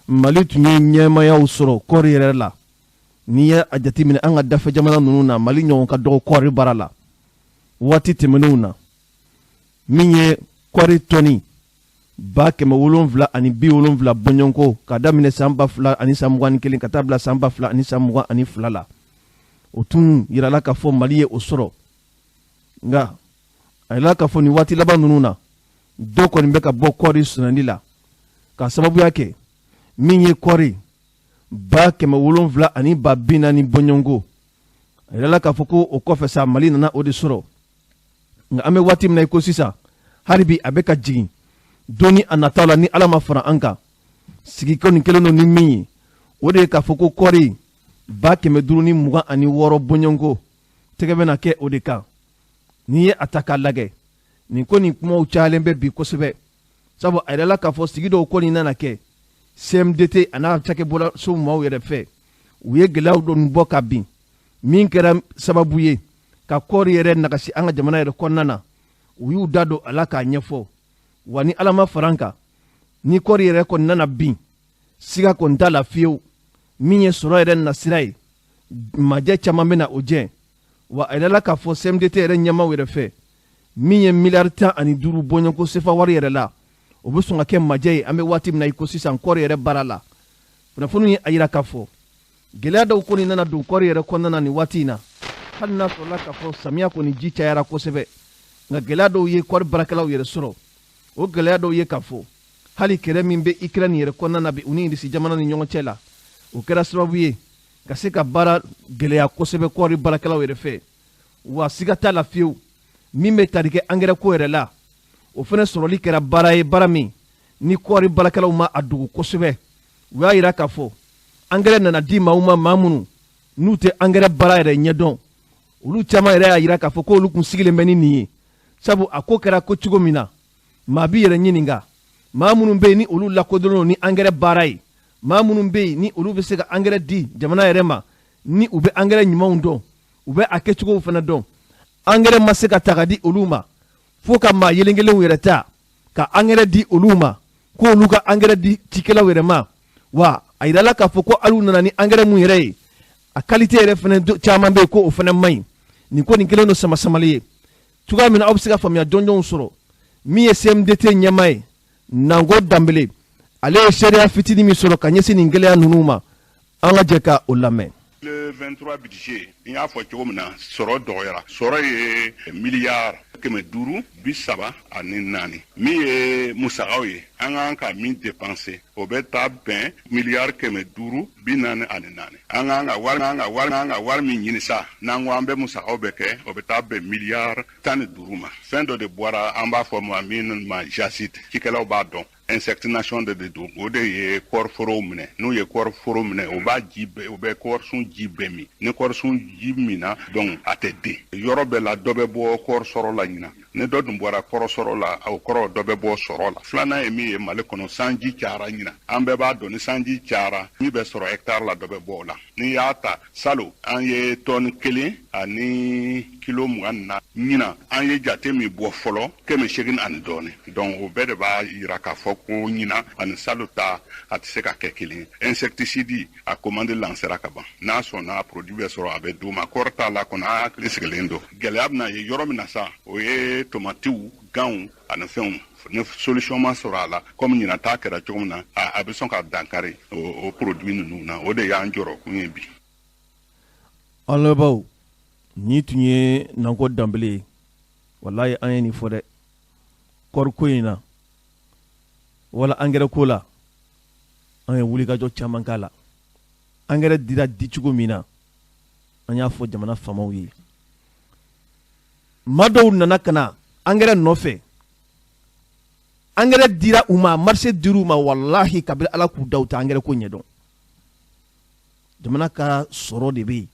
mali tun ye ɲɛmayaw sɔrɔ kɔɔri yɛrɛ la n'i ye a jateminɛ an ka dafe jamana ninnu na mali ɲɔgɔn ka dɔgɔ kɔɔri baara la waati tɛmɛnenw na min ye kɔɔri tɔni 770 bɔɲɔnko ka daminɛ san 2021 ka taa bila san 2022 la o tun yirala k'a fɔ mali ye o sɔrɔ nka a yirala k'a fɔ nin waati laban ninnu na dɔ kɔni bɛ ka bɔ kɔɔri sɛnɛli la ka sababuya kɛ min ye kɔɔri 740,000 bɔɲɔnko a yirala k'a fɔ ko o kɔfɛ sa mali nana o de sɔrɔ nka an bɛ waati min na i ko sisan hali bi a bɛ ka jigin doni a nataw la ni ala ma fara an kan sigi kɔni kelen don ni min ye o de ye k'a fɔ ko kɔɔri 526 bɔɲɔnko tɛgɛ bɛ na kɛ o de kan n'i ye a ta k'a lajɛ nin ko nin kumaw cayalen bɛ bi kosɛbɛ sabu a yirala k'a fɔ sigi dɔw kɔni nana kɛ CMDT a n'a cakɛbɔla so maaw yɛrɛ fɛ u ye gɛlɛyaw dɔ bɔ ka bin min kɛra sababu ye ka kɔɔri yɛrɛ nagasi an ka jamana yɛrɛ kɔnɔna na u y'u da don a la k'a ɲɛfɔ wa ni ala ma fara an kan ni kɔɔri yɛrɛ kɔni nana bin siga kɔni t'a la fiyewu min ye sɔrɔ yɛrɛ nasira ye majɛ caman bɛ na o jɛ wa a yɛrɛla k'a fɔ CMDT yɛrɛ ɲɛmaw yɛrɛ fɛ min ye miliyari 15 bɔɲɔnko sefa wari yɛrɛ la o bɛ sɔn ka kɛ majɛ ye an bɛ waati min na i ko sisan kɔɔri yɛrɛ baara la kunnafoni ye a yira k'a fɔ gɛlɛya dɔw kɔni nana don kɔɔri yɛrɛ kɔnɔna na nin waati in na hali n'a sɔrɔla k'a fɔ samiya kɔni ji cayara kosɛbɛ nka gɛlɛya dɔw ye kɔɔri baarakɛlaw yɛrɛ sɔrɔ o gɛlɛya dɔw ye k'a fɔ hali kɛlɛ min bɛ Ukraine yɛrɛ kɔnɔna na bi u ni Irisi jamana ni ɲɔgɔn cɛ la o kɛra sababu ye ka se ka baara gɛlɛya kosɛbɛ kɔɔri baarakɛlaw yɛrɛ fɛ wa siga t'a la fiyewu min bɛ tali kɛ angɛrɛ ko yɛrɛ la o fana sɔrɔli kɛra baara ye baara min ni kɔɔri baarakɛlaw ma a dogo kosɛbɛ u y'a yira k'a fɔ angɛrɛ nana di maaw ma maa minnu n'u tɛ angɛrɛ baara yɛrɛ ɲɛdɔn olu caman yɛrɛ y'a yira k'a fɔ ko olu kun sigilen bɛ ni nin ye sabu a ko kɛra ko cogo min na maa bi yɛrɛ ɲininka maa minnu bɛ yen ni olu lakodɔnnen ni angɛrɛ baara ye maa minnu bɛ yen ni olu bɛ se ka angɛrɛ di jamana yɛrɛ ma ni u bɛ angɛrɛ ɲumanw dɔn u bɛ a kɛcogow fana dɔn angɛrɛ ma se ka ta ka di olu ma fo ka maa yelen kelenw yɛrɛ ta ka angɛrɛ di olu ma ko olu ka angɛrɛ di cikɛlaw yɛrɛ ma wa a yirala k'a fɔ ko hali nana ni angɛrɛ mun yɛrɛ ye a qualité yɛrɛ fana caman bɛ yen ko o fana man ɲi nin ko nin kelen don sama-samali ye cogoya min na aw bɛ se ka faamuya jɔnjɔnw sɔrɔ min ye CMDT ɲɛmaa ye Nango Dambele ale ye sariya fitinin min sɔrɔ ka ɲɛsin nin gɛlɛya ninnu ma an ka jɛ ka o lamɛn. Le 23 budget in y'a fɔ cogo min na sɔrɔ dɔgɔyara sɔrɔ ye miliyari 534 min ye musagaw ye an k'an ka min dépenser o bɛ taa bɛn miliyari 544 an k'an ka wari min ɲini sa n'an ko an bɛ musagaw bɛ kɛ o bɛ taa bɛn miliyari 15 ma fɛn dɔ de bɔra an b'a fɔ ma min ma jasite cikɛlaw b'a dɔn insectination de don o de ye kɔɔriforow minɛ n'u ye kɔɔriforo minɛ o b'a ji bɛɛ o bɛ kɔɔrisun ji bɛɛ min ni kɔɔrisun ji minna donc a tɛ den yɔrɔ bɛɛ la dɔ bɛ bɔ kɔɔri sɔrɔ la ɲina ni dɔ dun bɔra kɔrɔ sɔrɔ la o kɔrɔ dɔ bɛ bɔ sɔrɔ la filanan ye min ye Mali kɔnɔ sanji cayara ɲina an bɛɛ b'a dɔn ni sanji cayara min bɛ sɔrɔ hectare la dɔ bɛ bɔ o la n'i y'a ta salon an ye tɔni 1 ani kilo 24 ɲina an ye jate min bɔ fɔlɔ 800 ani dɔɔni donc o bɛɛ de b'a yira k'a fɔ ko ɲina ani salo ta a tɛ se ka kɛ kelen insecticide a commande lancera ka ban n'a sɔnna produit bɛ sɔrɔ a bɛ d'u ma kɔrɔ t'a la kɔnɔ an hakili sigilen don gɛlɛya bɛna ye yɔrɔ min na sa o ye tomatiw ganw ani fɛnw ni solution ma sɔrɔ a la comme ɲina ta kɛra cogo min na a bɛ sɔn ka dankari o produit ninnu na o de y'an jɔrɔ kun ye bi. an lamɛnbaaw ni tun ye Nanko Dambele ye walayi an ye nin fɔ dɛ kɔriko in na wala angɛrɛ ko la an ye wulikajɔ caman k'a la angɛrɛ dira dicogo min na an y'a fɔ jamana faamaw ye maa dɔw nana ka na angɛrɛ nɔfɛ angɛrɛ dira u ma marché dir'u ma walahi kabiri ala k'u da u tɛ angɛrɛ ko ɲɛdɔn jamana ka sɔrɔ de bɛ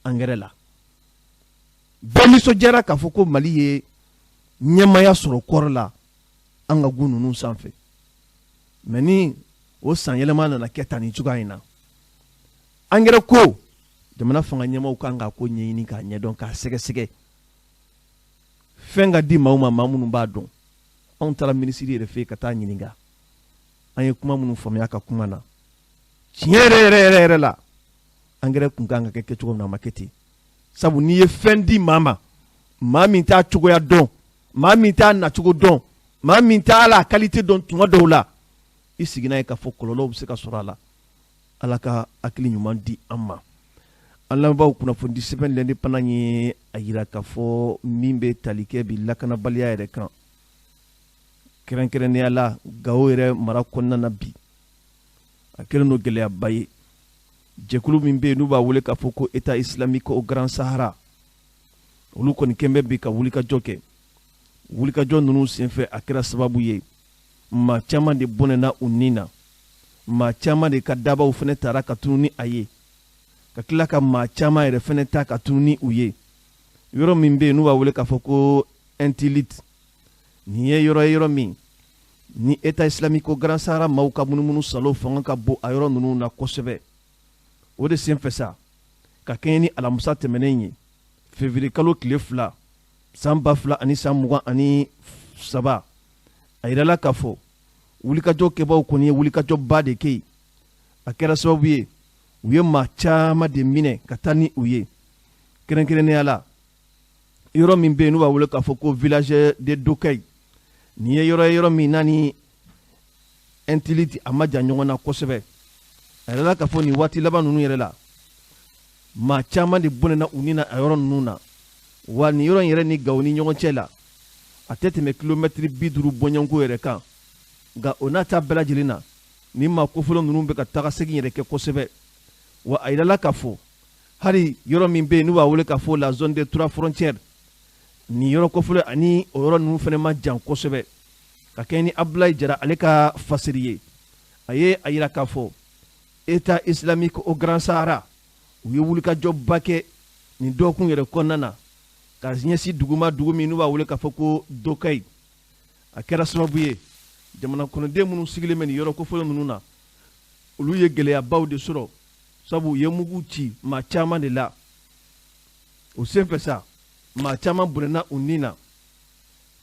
angɛrɛ la bɛɛ nisɔndiyara k'a fɔ ko Mali ye ɲɛmaya sɔrɔ kɔɔri la an ka gun ninnu sanfɛ mais ni o san yɛlɛma nana kɛ tan ni cogoya in na angɛrɛ ko jamana fanga ɲɛmaw kan k'a ko ɲɛɲini k'a ɲɛdɔn k'a sɛgɛsɛgɛ fɛn ka di maaw ma maa minnu b'a dɔn anw taara minisiri yɛrɛ fɛ yen ka taa ɲininka an ye kuma minnu faamuya ka kuma na tiɲɛ yɛrɛ la angɛrɛ kun kan ka kɛ cogo min na a ma kɛ ten sabu n'i ye fɛn di maa ma maa min t'a cogoya dɔn maa min t'a nacogo dɔn maa min t'a la qualité dɔn tuma dɔw la i sigi n'a ye k'a fɔ kɔlɔlɔw bɛ se ka sɔrɔ a la ala ka hakili ɲuman di an ma an lamɛnbaaw kunnafoni sɛbɛn l'indépendant ye a yira k'a fɔ min bɛ tali kɛ bi lakanabaliya yɛrɛ kan kɛrɛnkɛrɛnnenya la Gao yɛrɛ mara kɔnɔna na bi a kɛlen don gɛlɛyaba ye jɛkulu min bɛ yen n'u b'a wele k'a fɔ ko État islamique au Grand Sahara olu kɔni kɛn bɛ bi ka wulikajɔ kɛ wulikajɔ ninnu senfɛ a kɛra sababu ye maa caman de bɔnɛna u ni na maa caman de ka dabaw fana taara ka tunu ni a ye ka tila ka maa caman yɛrɛ fana ta ka tunu ni u ye yɔrɔ min bɛ yen n'u b'a wele k'a fɔ ko Intilite nin ye yɔrɔ ye yɔrɔ min ni État islamique au Grand Sahara maaw ka munumunu salo fanga ka bon a yɔrɔ ninnu na kosɛbɛ o de senfɛ sa ka kɛɲɛ ni alamisa tɛmɛnen ye février kalo tile 2 san 2023 a yirala k'a fɔ wulikajɔ kɛbaaw kɔni ye wulikajɔba de kɛ yen a kɛra sababu ye u ye maa caman de minɛ ka taa ni u ye kɛrɛnkɛrɛnnenya la yɔrɔ min bɛ yen n'u b'a wele k'a fɔ ko village de Dokayi nin ye yɔrɔ min na ni Intilite a ma jan ɲɔgɔn na kosɛbɛ a yɛrɛ k'a fɔ nin waati laban ninnu yɛrɛ la maa caman de bɔnɛna u ni na a yɔrɔ ninnu na wa nin yɔrɔ in yɛrɛ ni Gao ni ɲɔgɔn cɛ la a tɛ tɛmɛ kilomɛtiri 50 bɔɲɔgɔnko yɛrɛ kan nka o n'a ta bɛɛ lajɛlen na nin maa kofɔlɔ ninnu bɛ ka taga segin yɛrɛ kɛ kosɛbɛ wa a yirala k'a fɔ hali yɔrɔ min bɛ yen n'u b'a wele k'a fɔ la zone des 3 frontières nin yɔrɔ kofɔlɔ ani o yɔrɔ ninnu fana ma jan kosɛbɛ ka kɛ ni Abdulaye Jara ale ka fasiri ye a ye a yira k'a fɔ État islamique au Grand Sahara u ye wulikajɔba kɛ nin dɔgɔkun yɛrɛ kɔnɔna na ka ɲɛsin duguma dugu min n'u b'a wele k'a fɔ ko Dokayi a kɛra sababu ye jamana kɔnɔden minnu sigilen bɛ nin yɔrɔ kofɔlɔ ninnu na olu ye gɛlɛyabaw de sɔrɔ sabu u ye mugu ci maa caman de la o senfɛ sa maa caman bɔnɛna u ni na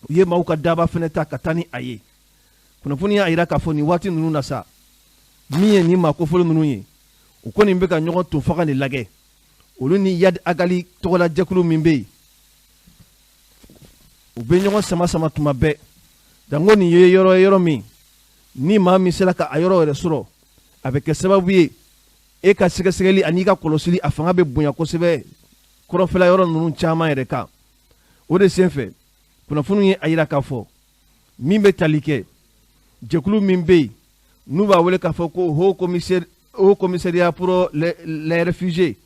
u ye maaw ka daba fana ta ka taa ni a ye kunnafoni y'a yira k'a fɔ nin waati ninnu na sa min ye nin maa kofɔlɔ ninnu ye u kɔni bɛ ka ɲɔgɔn to faga de lajɛ olu ni Yadi Agali tɔgɔla jɛkulu min bɛ yen u bɛ ɲɔgɔn sama tuma bɛɛ danko nin ye yɔrɔ min ni maa min sera ka a yɔrɔ yɛrɛ sɔrɔ a bɛ kɛ sababu ye e ka sɛgɛsɛgɛli ani ka kɔlɔsili a fanga bɛ bonya kosɛbɛ kɔrɔfɛla yɔrɔ ninnu caman yɛrɛ kan o de senfɛ kunnafoni ye a yira k'a fɔ min bɛ tali kɛ jɛkulu min bɛ yen n'u b'a wele k'a fɔ ko haut commissariat pour les réfugiés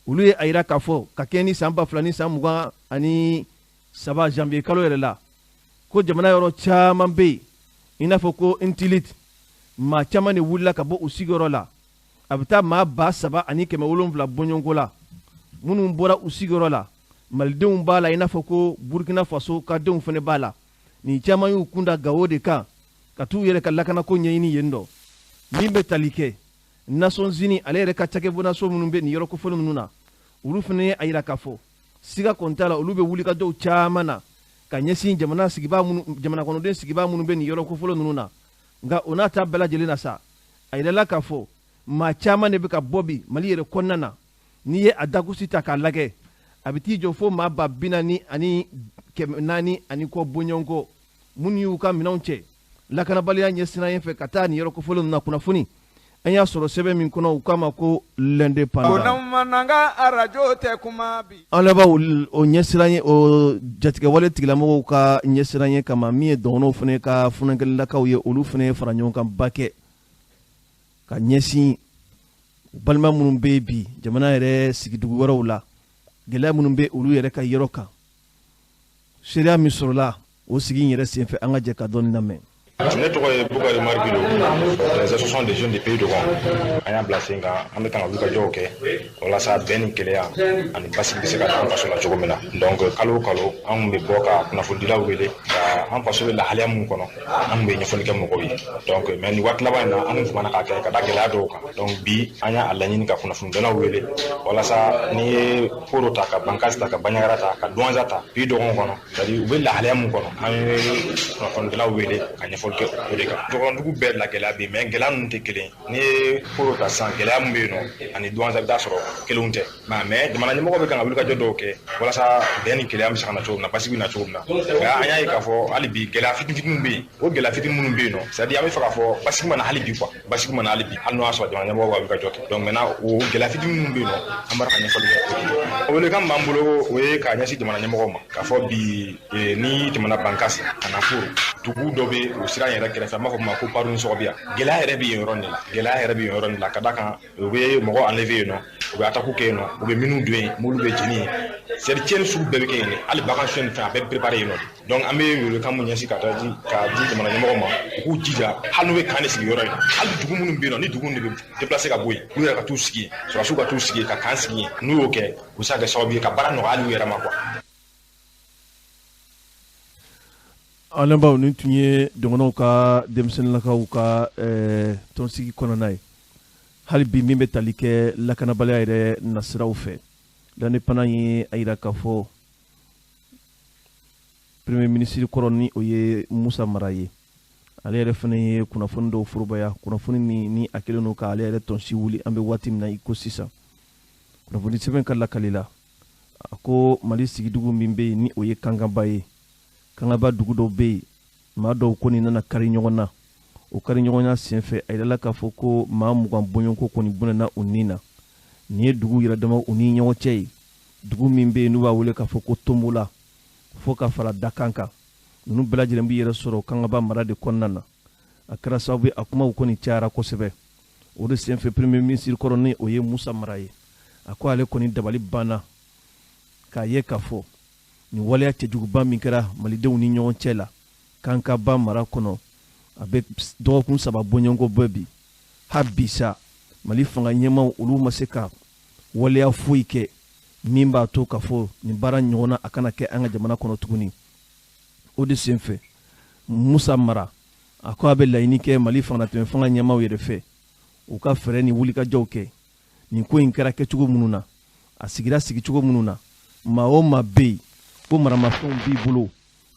olu ye a yira k'a fɔ ka kɛ ni san 2023 janvier kalo yɛrɛ la ko jamana yɔrɔ caman bɛ yen i n'a fɔ ko Intilite maa caman de wulila ka bɔ u sigiyɔrɔ la a bɛ taa maa 3,700 bɔɲɔgɔnko la minnu bɔra u sigiyɔrɔ la malidenw b'a la i n'a fɔ ko Burkina Faso ka denw fana b'a la nin caman y'u kunda Gao de kan ka t'u yɛrɛ ka lakanako ɲɛɲini yen dɔ min bɛ tali kɛ Nations Unies ale yɛrɛ ka cakɛbɔ naso minnu bɛ nin yɔrɔ kofɔlen ninnu na olu fana ye a yira k'a fɔ siga kontala olu be wuli ka jɔw caman na ka ɲɛsin jamana kɔnɔden sigibaa minnu bɛ nin yɔrɔ kofɔlɔ ninnu na nka o n'a ta bɛɛ lajɛlen na sa a yirala k'a fɔ maa caman de bɛ ka bɔ bi mali yɛrɛ kɔnɔna na n'i ye a dagosi ta k'a lajɛ a bɛ t'i jɔ fo maa 40 ani 400 ani kɔ bɔɲɔgɔnko minnu y'u ka minɛnw cɛ lakanabaliya ɲɛsinnen fɛ ka taa nin yɔrɔ kofɔlɔ ninnu na kunnafoni an y'a sɔrɔ sɛbɛn min kɔnɔ u k'a ma ko l'indépendant an laban o ɲɛsiran ye o jatigɛwale tigilamɔgɔw ka ɲɛsiran ye kama min ye dɔgɔnɔw fana ka funankɛlilakaw ye olu fana fara ɲɔgɔn kan ba kɛ ka ɲɛsin balima minnu bɛ bi jamana yɛrɛ sigidugu wɛrɛw la gɛlɛya minnu bɛ olu yɛrɛ ka yɔrɔ kan seereya min sɔrɔla o sigi in yɛrɛ senfɛ an ka jɛ ka dɔɔni lamɛn. Ne tɔgɔ ye Bukari Maribilo, les associations des jeunes du pays de Gon. An y'a bila sen kan an bɛ kan ka wulikajɔw kɛ walasa bɛn ni keleya ani basigi bɛ se ka an faso la cogo min na. Donc kalo o kalo an kun bɛ bɔ ka kunnafonidilaw wele ka an faso bɛ lahalaya mun kɔnɔ an kun bɛ ɲɛfɔli kɛ mɔgɔw ye. Donc mais nin waati laban in na an kun kumana k'a kɛ ka da gɛlɛya dɔw kan. Donc bi an y'a laɲini ka kunnafonidilaw wele walasa n'i ye Poro ta ka Bankasi ta ka Banɲagara ta ka Douentza ta pays de Gon kɔnɔ c'est-à-dire u bɛ lahalaya mun kɔnɔ an ye kunnafonidilaw wele ka ɲɛfɔli kɛ o de kan. Dɔgɔndugu bɛɛ la gɛlɛya bɛ mais gɛlɛya ninnu tɛ kelen n'i ye Poro ta sisan gɛlɛya min bɛ yen nɔ ani Douentza i bɛ taa sɔrɔ kelenw tɛ mais jamana ɲɛmɔgɔ bɛ kan ka wulikajɔ dɔw kɛ walasa bɛn ni keleya bɛ se ka na cogo min na basigi bɛ na cogo min na nka an y'a ye k'a fɔ hali bi gɛlɛya fitinin bɛ yen o gɛlɛya fitinin minnu bɛ yen nɔ c'est-à-dire an bɛ fɛ k'a fɔ basigi ma na hali bi quoi basigi ma na hali bi hali n'o y'a sɔrɔ jamana ɲɛmɔgɔ b'a wulikajɔ kɛ donc maintenant o gɛlɛya fitinin minnu bɛ yen nɔ an b'a ka ɲɛfɔli kɛ o welekan b'an bolo o ye k'a ɲɛsin jamana ɲɛmɔgɔw ma k'a fɔ bi ni jamana Bankasi ka na Poro dugu dɔ bɛ o sira yɛrɛ kɛrɛfɛ an b'a fɔ o ma ko Paro ni Sɔgɔbiya gɛlɛya yɛrɛ bɛ yen yɔrɔ nin la gɛlɛya yɛrɛ bɛ yen yɔrɔ nin la ka da kan u bɛ mɔgɔ enlever yen nɔ u bɛ attaque kɛ yen nɔ u bɛ minnu don yen m'olu bɛ jeni yen c'est tiɲɛni sugu bɛɛ bɛ kɛ yen de hali bagan suɲɛ ni fɛn a bɛɛ préparé yen nɔ donc an bɛ welekan mun ɲɛsin ka di jamana ɲɛmɔgɔw ma u k'u jija hali n'u bɛ kan de sigi yɔrɔ in na hali dugu minnu bɛ yen nɔ ni dugu ninnu de bɛ déplacer ka bɔ yen olu yɛrɛ ka t'u sigi yen sɔrɔdasiw ka t'u sigi yen ka kan sigi yen n'u y'o kɛ u bɛ se ka kɛ sababu ye ka baara nɔgɔya hali u yɛrɛ ma quoi. an lamɛnbaaw nin tun ye dɔgɔnɔw ka denmisɛnninlakaw ka tɔnsigi kɔnɔna ye hali bi min bɛ tali kɛ lakanabaliya yɛrɛ nasiraw fɛ l'indépendant ye a yira k'a fɔ premier ministre kɔrɔ ni o ye Musa Mara ye ale yɛrɛ fana ye kunnafoni dɔw forobaya kunnafoni ni a kelen don k'ale yɛrɛ tɔnsi wuli an bɛ waati min na i ko sisan kunnafoni sɛbɛn ka lakali la a ko Mali sigidugu min bɛ yen ni o ye Kangaba ye Kangaba dugu dɔw bɛ yen maa dɔw kɔni nana kari ɲɔgɔn na o kari ɲɔgɔnya senfɛ a yirala k'a fɔ ko maa 20 bɔɲɔgɔnko kɔni bunana u ni na nin ye dugu yɛrɛ dama u ni ɲɔgɔn cɛ ye dugu min bɛ yen n'u b'a wele k'a fɔ ko Tombola fo ka fara Dakan kan ninnu bɛɛ lajɛlen bɛ yɛrɛ sɔrɔ Kangaba mara de kɔnɔna na a kɛra sababu ye a kumaw kɔni cayara kosɛbɛ o de senfɛ premier ministre kɔrɔ ni o ye Musa Mara ye a ko ale kɔni dabali banna k'a ye k'a fɔ nin waleya cɛjuguba min kɛra malidenw ni ɲɔgɔn cɛ la Kangaba mara kɔnɔ a bɛ dɔgɔkun 3 bɔɲɔgɔnko bɛɛ bi ha bisa Mali fanga ɲɛmaw olu ma se ka waleya foyi kɛ min b'a to k'a fɔ nin baara ɲɔgɔnna a kana kɛ an ka jamana kɔnɔ tuguni o de senfɛ Musa Mara a ko a bɛ laɲini kɛ Mali fangatɛmɛ fanga ɲɛmaw yɛrɛ fɛ u ka fɛɛrɛ ni wulikajɔw kɛ nin ko in kɛra kɛcogo minnu na a sigira sigicogo minnu na maa o maa bɛ yen ko maramafɛnw b'i bolo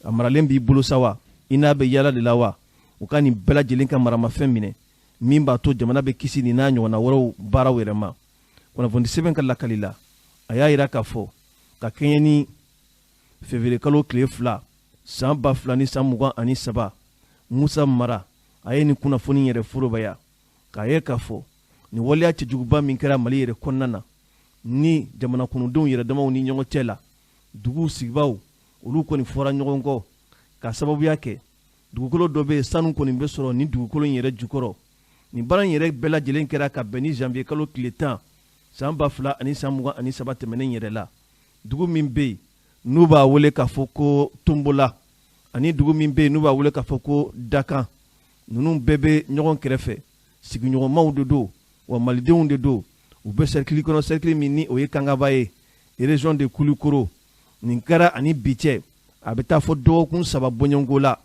a maralen b'i bolo sa wa i n'a bɛ yala de la wa u ka nin bɛɛ lajɛlen ka maramafɛn minɛ min b'a to jamana bɛ kisi nin n'a ɲɔgɔnna wɛrɛw baaraw yɛrɛ ma kunnafoni sɛbɛn ka lakali la a y'a yira k'a fɔ ka kɛɲɛ ni février kalo tile 2 san 2023 Musa Mara a ye nin kunnafoni yɛrɛ forobaya k'a ye k'a fɔ nin waleya cɛjuguba min kɛra Mali yɛrɛ kɔnɔna na ni jamana kɔnɔdenw yɛrɛ damaw ni ɲɔgɔn cɛ la dugu sigibaw olu kɔni fɔra ɲɔgɔn kɔ ka sababuya kɛ dugukolo dɔ bɛ yen sanu kɔni bɛ sɔrɔ ni dugukolo in yɛrɛ jukɔrɔ nin baara in yɛrɛ bɛɛ lajɛlen kɛra ka bɛn ni janvier kalo tile 10 san 2023 tɛmɛnen yɛrɛ la dugu min bɛ yen n'u b'a wele k'a fɔ ko Tombola ani dugu min bɛ yen n'u b'a wele k'a fɔ ko Dakan ninnu bɛɛ bɛ ɲɔgɔn kɛrɛfɛ sigiɲɔgɔnmaw de don wa malidenw de don u bɛ cercle kɔnɔ cercle min ni o ye Kangaba ye région de Kulukoro nin kɛra ani bi cɛ a bɛ taa fɔ dɔgɔkun 3 bɔɲɔgɔnko la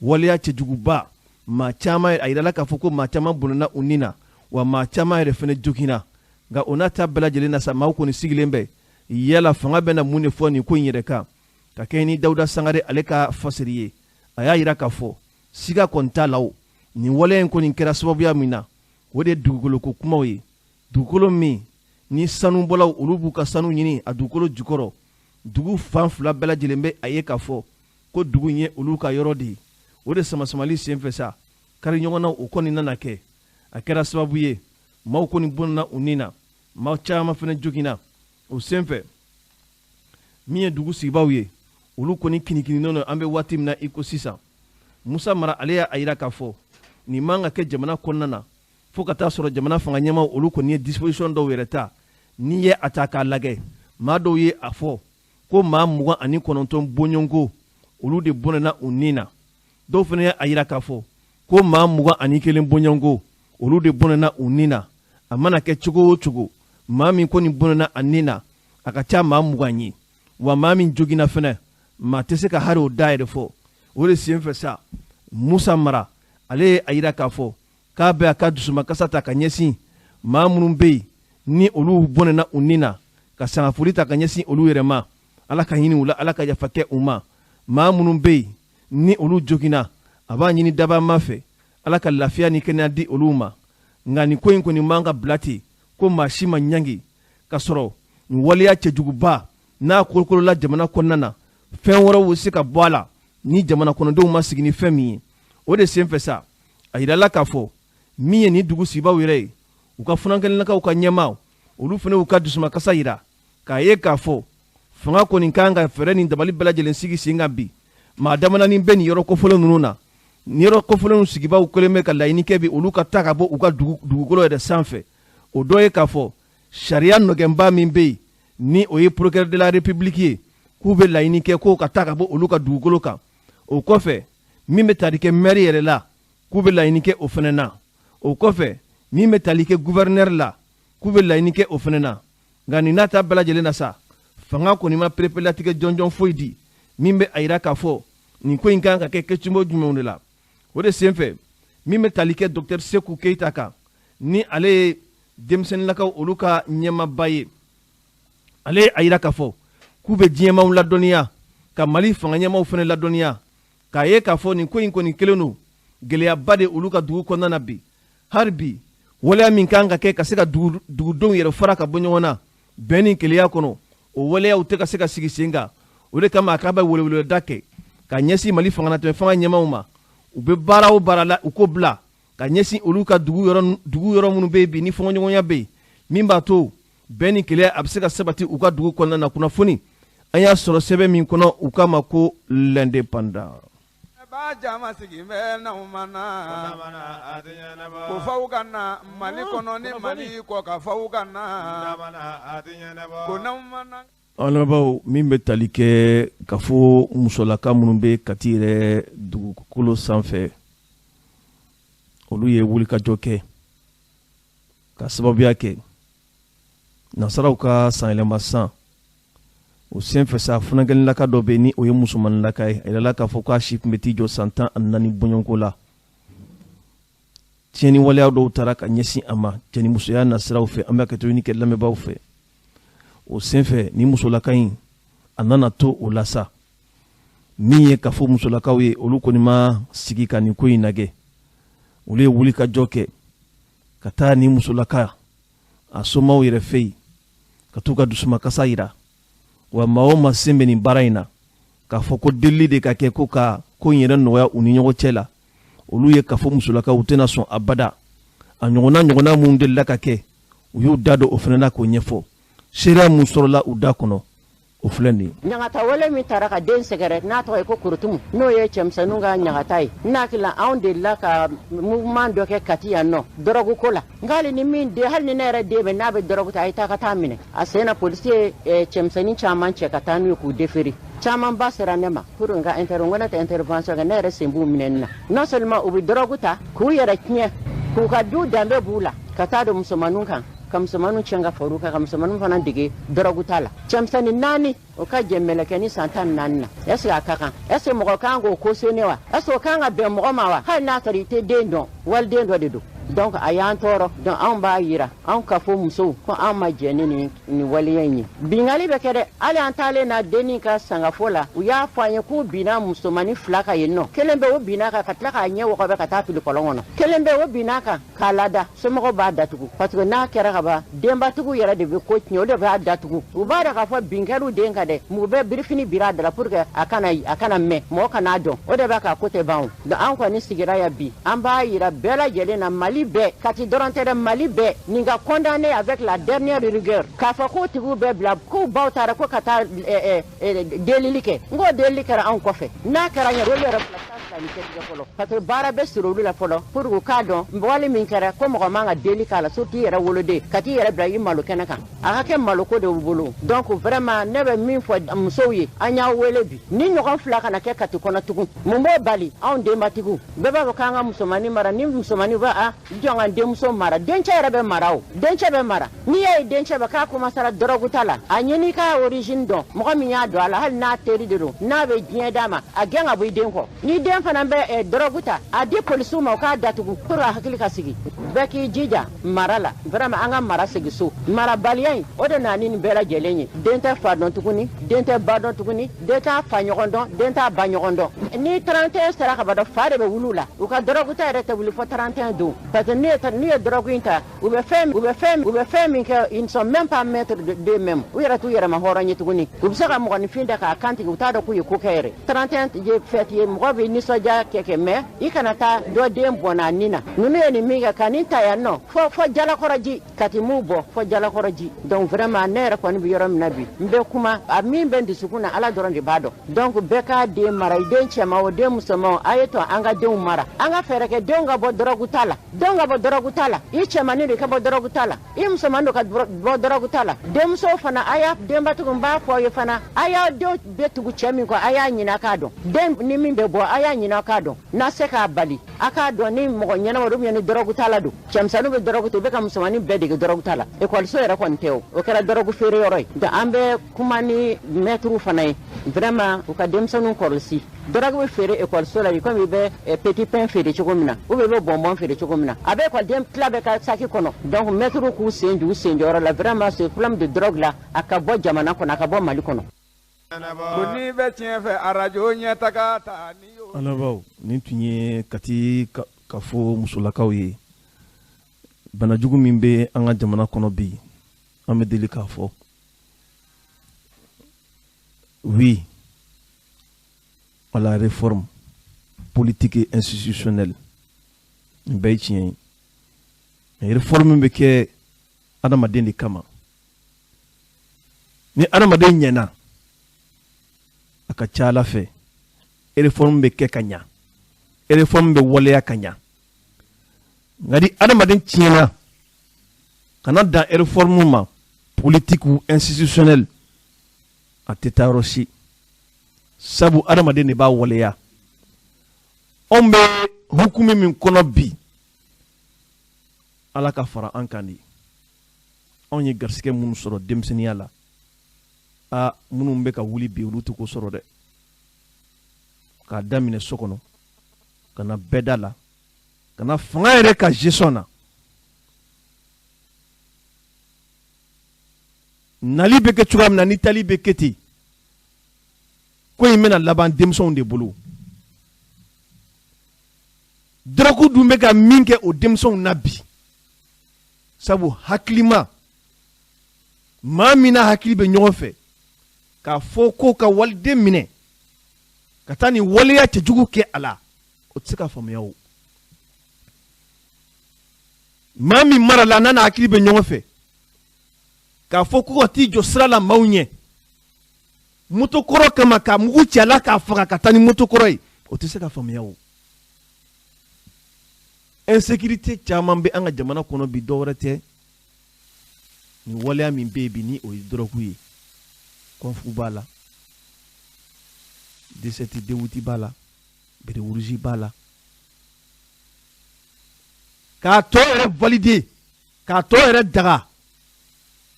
waleya cɛjuguba maa caman a yirala k'a fɔ ko maa caman bunana u ni na wa maa caman yɛrɛ fana joginna nka o n'a ta bɛɛ lajɛlen na sa maaw kɔni sigilen bɛ yala fanga bena mun de fɔ nin ko in yɛrɛ kan ka kɛ ni Dawuda Sangare ale ka fasiri ye a y'a yira k'a fɔ siga kɔni t'a la o nin waleya in kɔni kɛra sababuya min na o de ye dugukolo ko kumaw ye dugukolo min ni sanu bɔlaw olu b'u ka sanu ɲini a dugukolo jukɔrɔ dugu fan fila bɛɛ lajɛlen bɛ a ye k'a fɔ ko dugu in ye olu ka yɔrɔ de ye o de samasamali senfɛ sa kari ɲɔgɔn na o kɔni nana kɛ a kɛra sababu ye maaw kɔni bɔnna u ni na maaw caman fana joginna o senfɛ min ye dugu sigibaw ye olu kɔni kinikininnen don an bɛ waati min na i ko sisan Musa Mara ale y'a yira k'a fɔ nin man ka kɛ jamana kɔnɔna na fo ka taa sɔrɔ jamana fanga ɲɛmaw olu kɔni ye disposition dɔw yɛrɛ ta n'i ye a ta k'a lajɛ maa dɔw ye a fɔ ko maa 29 bɔɲɔgɔnko olu de bɔnɛna u ni na dɔw fana ye a yira k'a fɔ ko maa 21 bɔɲɔgɔnko olu de bɔnɛna u ni na a mana kɛ cogo o cogo maa min kɔni bɔnɛna a ni na a ka ca maa 20 ye wa maa min joginna fana maa tɛ se ka hari o da yɛrɛ fɔ o de senfɛ sa Musa Mara ale ye a yira k'a fɔ k'a bɛ a ka dusumakasa ta ka ɲɛsin maa minnu bɛ yen ni olu bɔnɛna u ni na ka sangafoli ta ka ɲɛsin olu yɛrɛ ma ala ka ɲini u la ala ka yafa kɛ u ma maa minnu bɛ yen ni olu joginna a b'a ɲini dabama fɛ ala ka lafiya ni kɛnɛya di olu ma nka nin ko in kɔni man ka bila ten ko maa si ma ɲangi ka sɔrɔ nin waleya cɛjuguba n'a kolokolola jamana kɔnɔna na fɛn wɛrɛw bɛ se ka bɔ a la ni jamana kɔnɔdenw ma sigi ni fɛn min ye o de senfɛ sa a yirala k'a fɔ min ye nin dugu sigibaw yɛrɛ ye u ka funankɛnɛlakaw ka ɲɛmaaw olu fana y'u ka dusumakasa yira k'a ye k'a fɔ fanga kɔni kan ka fɛɛrɛ ni dabali bɛɛ lajɛlen sigi sen kan bi maa damananin bɛ nin yɔrɔ kɔfɔlen ninnu na nin yɔrɔ kɔfɔlen sigibaw kɛlen bɛ ka laɲini kɛ bi olu ka taa ka bɔ u ka dugukolo yɛrɛ sanfɛ o dɔ ye k'a fɔ sariya nɔgɛnba min bɛ yen ni o ye procureur de la république ye k'u bɛ laɲini kɛ k'o ka taa ka bɔ olu ka dugukolo kan o kɔfɛ min bɛ tali kɛ maire yɛrɛ la k'u bɛ laɲini kɛ o fana na o kɔfɛ min bɛ tali kɛ gouverneur la k'u bɛ laɲini kɛ o fana na nka nin n'a ta bɛɛ lajɛlen na sa fanga kɔni ma perepelatigɛ jɔnjɔn foyi di min bɛ a yira k'a fɔ nin ko in kan ka kɛ kɛcogo jumɛnw de la o de senfɛ min bɛ tali kɛ docteur Seku Keita kan ni ale ye denmisɛnninlakaw olu ka ɲɛmaaba ye ale ye a yira k'a fɔ k'u bɛ diɲɛmaw ladɔnniya ka Mali fanga ɲɛmaw fana ladɔnniya k'a ye k'a fɔ nin ko in kɔni kelen don gɛlɛyaba de olu ka dugu kɔnɔna na bi hali bi waleya min kan ka kɛ ka se ka dugudenw yɛrɛ fara ka bɔ ɲɔgɔn na bɛn ni keleya kɔnɔ o waleyaw tɛ ka se ka sigi sen kan o de kama a k'a bɛ weleweleda kɛ ka ɲɛsin Mali fanganatɛmɛ fanga ɲɛmaw ma u bɛ baara o baara la u ko bila ka ɲɛsin olu ka dugu yɔrɔ minnu bɛ yen bi ni fɔɲɔgɔnya bɛ yen min b'a to bɛn ni keleya a bɛ se ka sabati u ka dugu kɔnɔna na kunnafoni an y'a sɔrɔ sɛbɛn min kɔnɔ u k'a ma ko l'indépendant. Jama sigi bɛ n'aw mana ko faw ka na Mali kɔnɔ ni Mali kɔ ka faw ka na ko n'aw mana. An lamɛnbaaw min bɛ tali kɛ ka fɔ musolaka minnu bɛ Kati yɛrɛ dugukolo sanfɛ olu ye wulikajɔ kɛ ka sababuya kɛ nasaraw ka sanyɛlɛma san o senfɛ sa funankɛnɛlaka dɔ bɛ ni o ye musomanilaka ye a yirala k'a fɔ k'a si tun bɛ t'i jɔ san 14 bɔɲɔgɔnko la tiɲɛni waleya dɔw taara ka ɲɛsin a ma cɛ ni musoya nasiraw fɛ an bɛ ka ɲini kɛ lamɛnbaaw fɛ o senfɛ ni musolaka in a nana to o la sa min ye k'a fɔ musolakaw ye olu kɔni ma sigi ka nin ko in lajɛ olu ye wulikajɔ kɛ ka taa ni musolaka a somaw yɛrɛ fɛ yen ka t'u ka dusumakasa yira wa maa o maa sen bɛ nin baara in na k'a fɔ ko delili de ka kɛ ko ka ko in yɛrɛ nɔgɔya u ni ɲɔgɔn cɛ la olu ye k'a fɔ musolakaw u tɛna sɔn abada a ɲɔgɔnna minnu delila ka kɛ u y'u da don o fana na k'o ɲɛfɔ seereya mun sɔrɔla u da kɔnɔ o filɛ nin ye. ɲagata wale min taara ka den sɛgɛrɛ n'a tɔgɔ ye ko kurutumu n'o ye cɛmisɛnninw ka ɲagata ye n'a hakili la anw delila ka mouvement dɔ kɛ Kati yan nɔ dɔrɔgu ko la nka hali ni min den hali ni ne yɛrɛ den bɛ n'a bɛ dɔrɔgu ta a ye taa ka taa minɛ a sen na polisi ye cɛmisɛnnin caman cɛ ka taa n'u ye k'u deferi caman ba sera ne ma pour n ka n ko ne tɛ intervention kɛ ne yɛrɛ sen b'u minɛni na non seulement u bɛ dɔrɔgu ta k'u yɛrɛ tiɲɛ k'u ka du danbe b'u la ka taa don musomanninw kan ka musomanninw tiɲɛ ka fara u kan ka musomanninw fana dege dɔrɔgu ta la cɛmisɛnnin 4 o ka jɛ mɛlɛkɛ ni san 14 na est-ce que a ka kan est-ce que mɔgɔ kan k'o cautionner wa est-ce que o kan ka bɛn mɔgɔ ma wa hali n'a sɔrɔ i tɛ den dɔn waliden dɔ de don donc a y'an tɔɔrɔ donc anw b'a yira anw ka fɔ musow ko an ma jɛni ni waleya in ye bingali bɛ kɛ dɛ hali an taalen na dennin ka sangafo la u y'a fɔ an ye k'u binna musomani 2 kan yen nɔ kelen bɛ o binna kan ka tila k'a ɲɛ wɔgɔbɛ ka taa fili kɔlɔn kɔnɔ kelen bɛ o binna kan k'a lada somɔgɔw b'a datugu parce que n'a kɛra ka ban denbatigiw yɛrɛ de bɛ ko tiɲɛ o de b'a datugu u b'a dɔn k'a fɔ binkɛliw den kan dɛ mu bɛ birifini bir'a da la pour que a kana mɛn mɔgɔ kana dɔn o de b'a ka ko tɛ ban o donc an kɔni sigira ya bi an b'a yira bɛɛ lajɛlen na Mali bɛɛ Kati dɔrɔn tɛ dɛ Mali bɛɛ nin ka condamné avec la dernière rigueur k'a fɔ k'u tigiw bɛɛ bila k'u baw taara ko ka taa delili kɛ n k'o delili kɛra anw kɔfɛ n'a kɛra ɲɛ olu yɛrɛ fila ni kɛtigɛ fɔlɔ parce que baara bɛ siri olu la fɔlɔ pour que k'a dɔn wale min kɛra ko mɔgɔ man ka deli k'a la surtout i yɛrɛ woloden ka t'i yɛrɛ bila i malo kɛnɛ kan a ka kɛ maloko de bolo donc vraiment ne bɛ min fɔ musow ye an y'a wele bi ni ɲɔgɔn 2 kana kɛ Kati kɔnɔ tugun mun b'o bali anw denbatigiw bɛɛ b'a fɔ k'an ka musomani mara ni musomani b'a jɔn ka denmuso mara dencɛ yɛrɛ bɛ mara o dencɛ bɛ mara n'i y'a ye dencɛ bɛ k'a commencera drogue ta la a ɲini k'a origine dɔn mɔgɔ min y'a dɔn a la hali n'a teri de don n'a bɛ diɲɛ d'a ma a gɛn ka bɔ i den kɔ ni den fana bɛ drogue ta a di polisiw ma u k'a datugu pour a hakili ka sigi bɛɛ k'i jija mara la vraiment an ka mara segin so marabaliya in o de na ni nin bɛɛ lajɛlen ye den tɛ fa dɔn tuguni den tɛ ba dɔn tuguni den t'a fa ɲɔgɔn dɔn den t'a ba ɲɔgɔn dɔn ni 31 sera ka ban dɔn fa de bɛ wuli u la u ka drogue ta yɛrɛ tɛ wuli fɔ 31 don parce que n'u ye drogue in ta u bɛ fɛn min kɛ ils ne sont même pas maîtres d'eux-mêmes u yɛrɛ t'u yɛrɛ ma hɔrɔn ye tuguni u bɛ se ka mɔgɔninfin da k'a kantigi u t'a dɔn k'u ye ko kɛ yɛrɛ 31 ye fête ye mɔgɔ bɛ nisɔndiya kɛ mais i kana taa dɔ den bɔnna a nin na ninnu ye nin min kɛ ka nin ta yan nɔ fɔ jalakɔrɔji Kati m'u bɔ fɔ jalakɔrɔji donc vraiment ne yɛrɛ kɔni bɛ yɔrɔ min na bi n bɛ kuma a min bɛ n dusukun na Ala dɔrɔn de b'a dɔn donc bɛɛ k'a den mara i den cɛman o den musoman a ye to an ka denw mara an ka fɛɛrɛ kɛ denw ka bɔ drogue ta la denw ka bɔ drogue ta la i cɛmanni de ka bɔ drogue ta la i musoman de ka bɔ drogue ta la denmusow fana a y'a denbatigiw n b'a fɔ aw ye fana a y'a denw bɛ tugu cɛ min kɔ a y'a ɲini a k'a dɔn den ni min bɛ bɔ a y'a ɲini a k'a dɔn n'a se k'a bali a k'a dɔn ni mɔgɔ ɲɛnama don ni drogue ta la don cɛmisɛnninw bɛ drogue ta u bɛ ka musomannin bɛɛ dege drogue ta la ekɔliso yɛrɛ kɔni tɛ o kɛra drogue feere yɔrɔ ye donc an bɛ kuma ni maîtres fana ye vraiment u ka denmisɛnninw kɔlɔsi drogue bɛ feere ekɔliso la comme i bɛ petit pain feere cogo min na ou bien i bɛ bonbon feere cogo min na a bɛ ekɔliden tila bɛɛ ka saki kɔnɔ donc maîtres k'u sen ju u sen jɔyɔrɔ la vraiment ce problème de drogue la a ka bɔ jamana kɔnɔ a ka bɔ Mali kɔnɔ. ko n'i bɛ tiɲɛ fɛ arajo ɲɛtaga ta ni y'o. an lamɛnbaaw nin tun ye Kati ka fɔ musolakaw ye banajugu min bɛ an ka jamana kɔnɔ bi an bɛ deli k'a fɔ oui à la réforme politique et institutionnelle nin bɛɛ ye tiɲɛ ye réforme bɛ kɛ adamaden de kama ni adamaden ɲɛna a ka ca Ala fɛ réforme bɛ kɛ ka ɲa réforme bɛ waleya ka ɲa nka ni adamaden tiɲɛna kana dan réforme ma politique ou institutionnelle a tɛ taa yɔrɔ si sabu adamaden de b'a waleya anw bɛ hukumu min kɔnɔ bi Ala ka fara an kan de anw ye garisɛgɛ minnu sɔrɔ denmisɛnninya la minnu bɛ ka wuli bi olu tɛ ko sɔrɔ dɛ k'a daminɛ so kɔnɔ ka na bɛɛda la ka na fanga yɛrɛ ka gestion na nali bɛ kɛ cogoya min na ni tali bɛ kɛ ten ko in bɛna laban denmisɛnw de bolo drogue dun bɛ ka min kɛ o denmisɛnw na bi sabu hakilima maa min na hakili bɛ ɲɔgɔn fɛ k'a fɔ ko ka waliden minɛ ka taa nin waleya cɛjugu kɛ a la o tɛ se ka faamuya o maa min mara la n'a n'a hakili bɛ ɲɔgɔn fɛ k'a fɔ ko ka t'i jɔ sira la maaw ɲɛ moto kɔrɔ kama ka mugu ci a la k'a faga ka taa ni moto kɔrɔ ye o tɛ se ka faamuya o insécurité caman bɛ an ka jamana kɔnɔ bi dɔwɛrɛ tɛ nin waleya min bɛ yen bi ni o ye drogue ye kɔnfu b'a la desɛti dewuti b'a la berewuruzi b'a la k'a tɔ yɛrɛ valide k'a tɔ yɛrɛ daga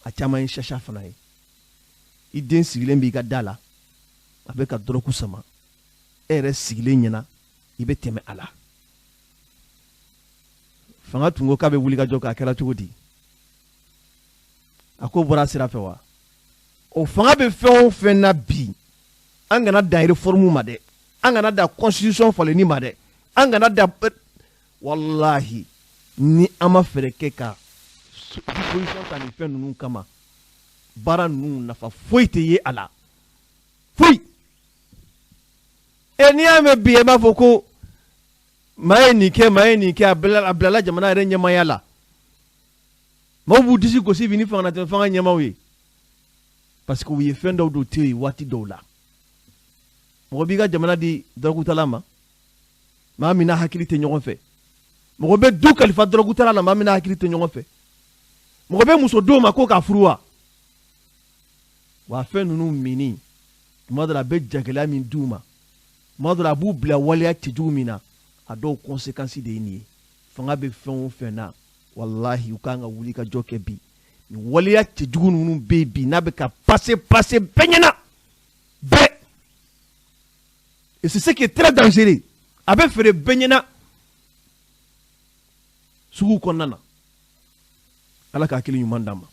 a caman ye sasa fana ye i den sigilen b'i ka da la a bɛ ka drogue sama e yɛrɛ sigilen ɲɛna i bɛ tɛmɛ a la fanga tun ko k'a bɛ wuli ka jɔ k'a kɛra cogo di a ko bɔra sira fɛ wa o fanga bɛ fɛn o fɛn na bi an kana dan réforme ma dɛ an kana dan constitution falenni ma dɛ an kana dan wallahi ni an ma fɛrɛ kɛ ka disposition ta nin fɛn ninnu kama baara ninnu nafa foyi tɛ ye a la foyi n'i y'a mɛn bi i b'a fɔ ko maa ye nin kɛ a bilala jamana yɛrɛ ɲɛmaaya la maaw b'u disi gosi bi ni fanga ɲɛmaaw ye parce que u ye fɛn dɔw don te yen waati dɔw la mɔgɔ b'i ka jamana di dɔrɔgutala ma maa min n'a hakili tɛ ɲɔgɔn fɛ mɔgɔ bɛ du kalifa dɔrɔgutala la maa min n'a hakili tɛ ɲɔgɔn fɛ mɔgɔ bɛ muso d'o ma ko k'a furu wa fɛn ninnu minni tuma dɔ la a bɛ jagɛlɛya min d'u ma tuma dɔ la a b'u bila waleya cɛjugu min na a dɔw conséquence de ye nin ye fanga bɛ fɛn o fɛn na wallahi u kan ka wuli ka jɔ kɛ bi nin waleya cɛjugu ninnu bɛ yen bi n'a bɛ ka passer bɛɛ ɲɛna bɛɛ et c'est ce qui est très dangereux a bɛ feere bɛɛ ɲɛna sugu kɔnɔna na ala ka hakili ɲuman d'an ma